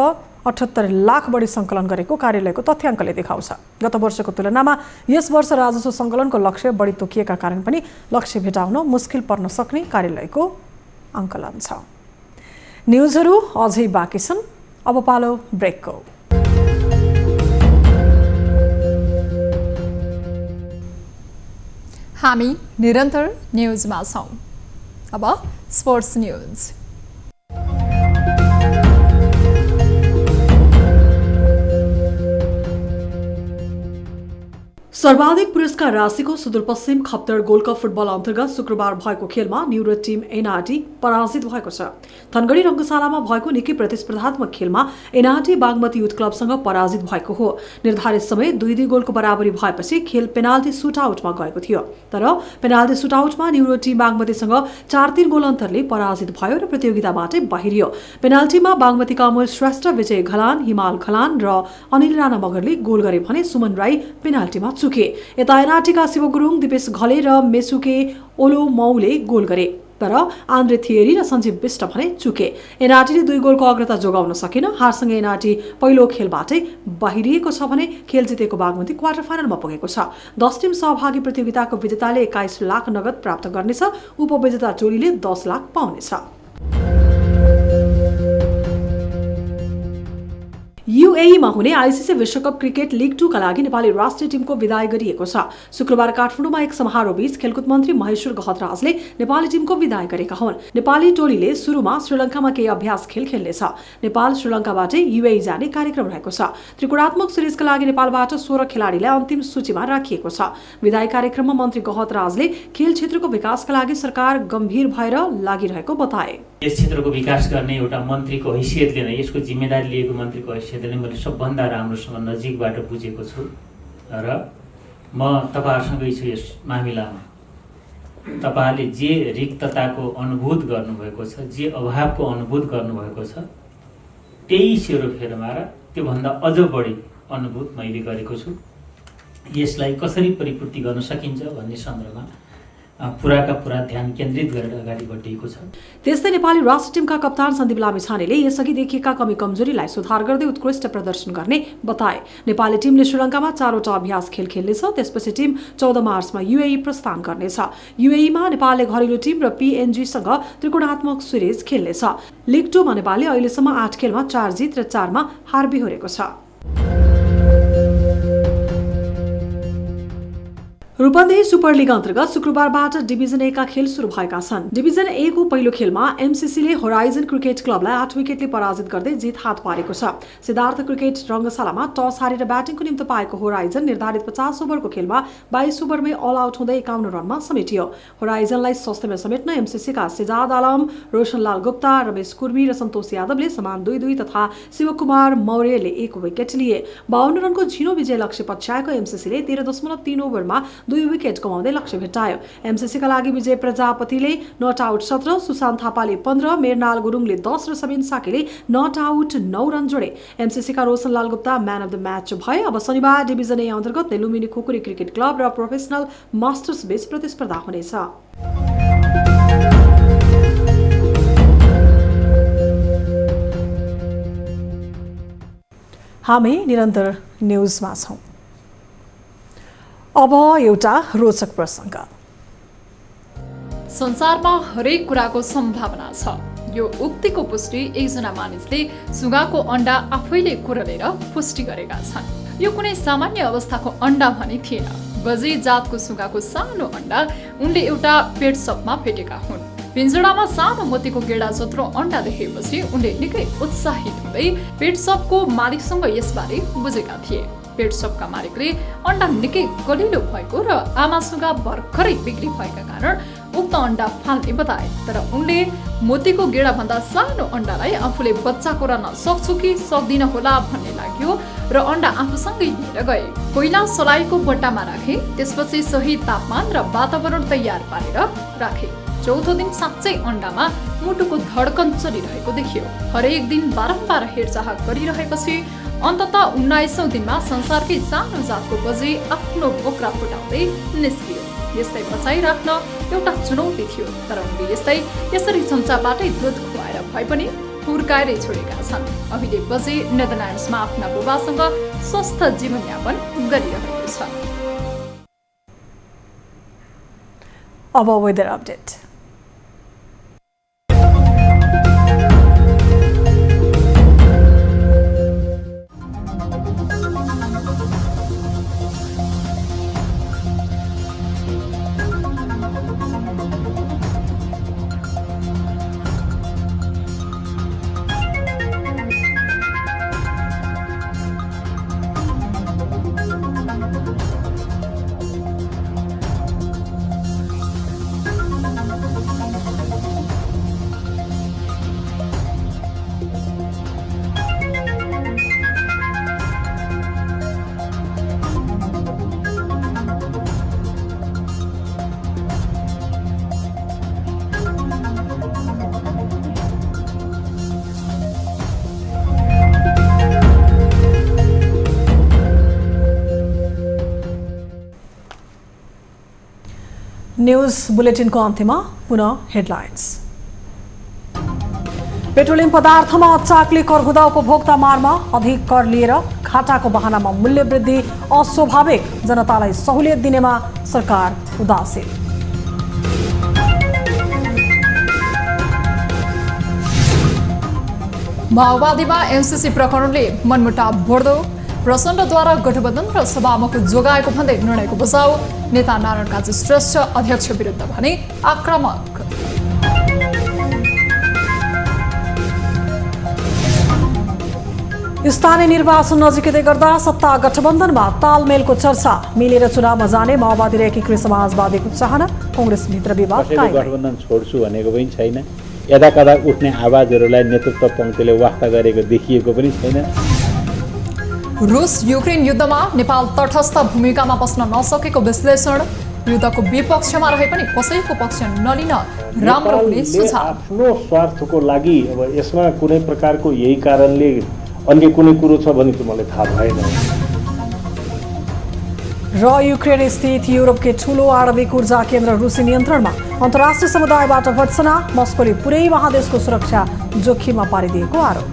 B: 78 लाख बढी सङ्कलन गरेको कार्यालयको तथ्याङ्कले देखाउँछ। गत वर्षको तुलनामा यस वर्ष राजस्व सङ्कलनको लक्ष्य बढी तोकिएका कारण पनि लक्ष्य भेटाउन मुस्किल पर्न सक्ने कार्यालयको आङ्कलन छ। न्युजहरू अझै बाँकी छन्, अब पालो ब्रेकको।
A: हामी निरन्तर न्युजमा छौँ। अब स्पोर्ट्स न्युज।
B: सर्वाधिक पुरस्कार राशिको Sudurpashchim Khaptad gold cup football अन्तर्गत शुक्रबार भएको खेलमा न्युरोड टिम एनआरटी पराजित भएको छ। धनगढी रङ्गशालामा भएको निकै प्रतिस्पर्धात्मक खेलमा एनआरटी बागमती युथ क्लबसँग पराजित भएको हो। निर्धारित समय 2-2 गोलको बराबरी भएपछि खेल पेनाल्टी सुटआउटमा गएको थियो। तर पेनाल्टी सुटआउटमा न्युरोड टिम बागमतीसँग 4-3 गोल अन्तरले पराजित भयो र प्रतियोगिताबाटै बाहिरियो। पेनाल्टीमा बागमतीका अमोल श्रेष्ठ, विजय घलान, हिमाल घलान र अनिल राणा मगरले गोल गरे भने सुमन राई पेनाल्टीमा चुके। यता एनआरटीका शिव गुरुङ, दिपेश घले र मेसुके ओलो मौले गोल गरे। तर आन्द्रे थियरी र सञ्जीव बिष्ट भने चुके। एनआरटीले 2 गोलको अग्रता जोगाउन सकेन। हारसँगै एनआरटी पहिलो खेलबाटै बाहिरिएको छ भने खेल जितेको बागमती क्वार्टर फाइनलमा पुगेको छ। 10 टिम सहभागी प्रतियोगिताको विजेताले 21 लाख नगद प्राप्त गर्नेछ। उपविजेता टोलीले 10 लाख पाउनेछ। युएईमा हुने आइसिसी विश्वकप क्रिकेट लिग 2 का लागि नेपाली राष्ट्रिय टिमको विदाय गरिएको छ। शुक्रबार काठमाडौँमा एक समारोहबीच खेलकुद मन्त्री महेश्वर गहतराजले नेपाली टिमको विदाय गरेका हुन्। नेपाली टोलीले सुरुमा श्रीलङ्कामा केही अभ्यास खेल खेल्नेछ। नेपाल श्रीलङ्काबाटै युएई जाने कार्यक्रम रहेको छ। त्रिकोणात्मक सिरिजका लागि नेपालबाट 16 खेलाडीलाई अन्तिम सूचीमा राखिएको छ। विदाय कार्यक्रममा मन्त्री गहतराजले खेल क्षेत्रको विकासका लागि सरकार गम्भीर भएर लागिरहेको बताए।
G: यस क्षेत्रको विकास गर्ने एउटा मन्त्रीको हैसियतले नै, यसको जिम्मेदारी लिएको मन्त्रीको हैसियतले नै मैले सबभन्दा राम्रोसँग नजिकबाट बुझेको छु र म तपाईहरुसँगै छु यस मामिलामा। तपाईहरुले जे रिक्तताको अनुभूत गर्नुभएको छ, जे अभावको अनुभूत गर्नुभएको छ, त्यही सेरोफेरोमा र त्योभन्दा अझ बढी अनुभूत मैले गरेको छु। यसलाई कसरी परिपूर्ति गर्न सकिन्छ भन्ने सन्दर्भमा पुराका पुरा ध्यान केन्द्रित गरेर अगाडि बढिएको छ।
B: त्यस्तै नेपाली राष्ट्रिय टिमका कप्तान सन्दीप लामिछानेले यसअघि देखिएका कमी कमजोरीलाई सुधार गर्दै उत्कृष्ट प्रदर्शन गर्ने बताए। नेपाली टिमले श्रीलङ्कामा 4वटा अभ्यास खेल खेल्नेछ। त्यसपछि टिम 14 मार्चमा युएई प्रस्थान गर्नेछ। युएईमा नेपालले घरेलु टिम र पीएनजीसँग त्रिकोणात्मक सिरिज खेल्नेछ। लिग 2 मा नेपालले अहिलेसम्म 8 खेलमा 4 जित र 4 मा हार बिहोरेको छ। रूपन्देही सुपर लिग अन्तर्गत शुक्रबारबाट डिभिजन ए का खेल सुरु भएका छन्। डिभिजन ए को पहिलो खेलमा एमसीसीले होराइजन क्रिकेट क्लबलाई 8 विकेटले पराजित गर्दै जित हात पारेको छ। सिद्धार्थ क्रिकेट रङ्गशालामा टस हारेर ब्याटिङको निम्ति पाएको होराइजन निर्धारित 50 ओभरको खेलमा 22 ओभरमै अल आउट हुँदै 51 रनमा समेटियो। होराइजनलाई सस्तेमा समेट्न एमसीसीका सिजाद आलम, रोशनलाल गुप्ता, रमेश कुर्मी र सन्तोष यादवले समान 2-2 तथा शिवकुमार मौर्यले 1 विकेट लिए। 52 रनको झिनो विजय लक्ष्य पछ्याएको एमसीसीले 13.3 ओभरमा 2 विकेट कमाउँदै लक्ष्य भेटायो। एमसीसीका लागि विजय प्रजापतिले नट आउट 17, सुशान्त थापाले 15, मेरनाल गुरुङले 10 र सबिन साकेले नट आउट 9 रन जोडे। एमसीसीका Roshanlal Gupta man of the match भए। अब शनिबार डिभिजन ए अन्तर्गत लुम्बिनी खुकुरी क्रिकेट क्लब र प्रोफेसनल मास्टर्स बीच प्रतिस्पर्धा हुनेछ। हामी निरन्तर न्युजमा छौं। अब एउटा रोचक प्रसङ्ग।
A: संसारमा हरेक कुराको सम्भावना छ। यो उक्तिको पुष्टि एकजना मानिसले सुगाको अण्डा आफैले कुरलेर पुष्टि गरेका छन्। यो कुनै सामान्य अवस्थाको अण्डा भनी थिएन। गजी जातको सुगाको सानो अण्डा उनले एउटा पेट सपमा भेटेका हुन्। पिञ्जडामा सानो मोतीको गेडा जत्रो अण्डा देखेपछि उनले निकै उत्साहित हुँदै पेट सपको मालिकसँग यसबारे बुझेका थिए। पेट सपका मालिकले अण्डा निकै गलिलो भएको र आमा सुगा भर्खरै बिक्री भएका कारण उक्त अण्डा फाल्ने बताए। तर उनले मोतीको गेडा भन्दा सानो अण्डालाई आफूले बच्चा कोराउन सक्छु कि सक्दिन होला भन्ने लाग्यो र अण्डा आफूसँगै लिएर गए। कोइला सलाइको बट्टामा राखे। त्यसपछि सही तापमान र वातावरण तयार पारेर राखे। चौथो दिन साँच्चै अण्डामा मुटुको धड्कन चलिरहेको देखियो। हरेक दिन बारम्बार हेरचाह गरिरहेपछि अन्ततः 19औं दिनमा संसारकै सानो जातको गजी आफ्नो बोक्रा फुटाउँदै निस्कियो। यसलाई बचाइराख्न एउटा चुनौती थियो। तर उनले यसरी चम्चाबाटै दुध खुवाएर भए पनि हुर्काएरै छोडेका छन्। अहिले गजी नेदरल्यान्ड्समा आफ्ना बुबासँग स्वस्थ जीवनयापन गरिरहेको छ।
B: अब वेदर अपडेट। न्युज बुलेटिनको अन्त्यमा पुनः हेडलाइन्स। पेट्रोलियम पदार्थमा अचाकले कर हुँदा उपभोक्ता मारमा अधिक कर लिएर घाटाको बहानामा मूल्य वृद्धि अस्वाभाविक, जनतालाई सहुलियत दिनेमा सरकार उदासीन।
A: माओवादीमा एमसीसी प्रकरणले मनमुटाव बढ्दो, प्रचण्डद्वारा गठबन्धन र सभामुख जोगाएको भन्दै निर्णयको बचाउ, नेता नारायण काजी श्रेष्ठ अध्यक्ष विरुद्ध भने आक्रामक।
B: स्थानीय निर्वाचन नजिकै गर्दा सत्ता गठबन्धनमा तालमेलको चर्चा, मिलेर चुनावमा जाने माओवादी र एकीकृत समाजवादीको चाहना, कांग्रेसभित्र विवाद कायम।
C: गठबन्धन छोड्छु भनेको पनि छैन, यदा कदा उठ्ने आवाजहरूलाई नेतृत्व पङ्क्तिले वास्ता गरेको देखिएको पनि छैन।
A: रुस युक्रेन युद्धमा नेपाल तटस्थ भूमिकामा बस्न नसकेको विश्लेषण, युद्धको विपक्षमा रहे पनि कसैको पक्ष नलिन राम्रो हुने सुझाव।
D: आफ्नो स्वार्थको लागि अब यसमा कुनै प्रकारको यही कारणले अन्य कुनै कुरो छ भने त मलाई थाहा भएन।
B: र युक्रेन स्थित युरोपकै ठूलो आणविक ऊर्जा केन्द्र रुसी नियन्त्रणमा, अन्तर्राष्ट्रिय समुदायबाट भर्त्सना, मस्कोले पुरै महादेशको सुरक्षा जोखिममा पारिदिएको आरोप।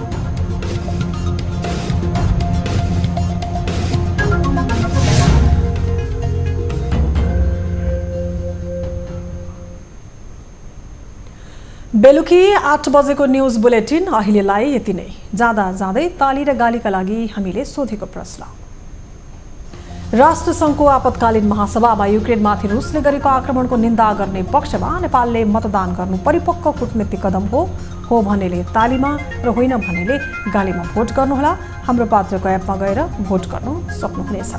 B: बेलुकी 8 बजेको न्युज बुलेटिन अहिलेलाई यति नै। जाँदा जाँदै ताली र गालीका लागि हामीले सोधेको प्रश्न। राष्ट्रसङ्घको आपतकालीन महासभामा युक्रेनमाथि रुसले गरेको आक्रमणको निन्दा गर्ने पक्षमा नेपालले मतदान गर्नु परिपक्व कूटनीतिक कदम हो भन्नेले तालीमा र होइन भन्नेले गालीमा भोट गर्नुहोला। हाम्रो पात्रको एपमा गएर भोट गर्न सक्नुहुनेछ।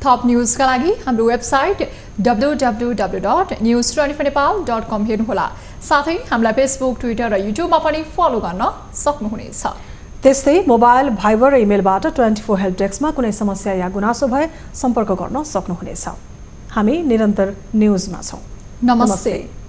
A: थप न्युजका लागि हाम्रो वेबसाइट www.news24nepal.com हेर्नुहोला। साथै हामीलाई फेसबुक, ट्विटर र युट्युबमा पनि फलो गर्न सक्नुहुनेछ।
B: त्यस्तै मोबाइल, भाइबर र इमेलबाट 24 हेल्प डेस्कमा कुनै समस्या या गुनासो भए सम्पर्क गर्न सक्नुहुनेछ। हामी निरन्तर न्युजमा छौँ।
A: नमस्ते।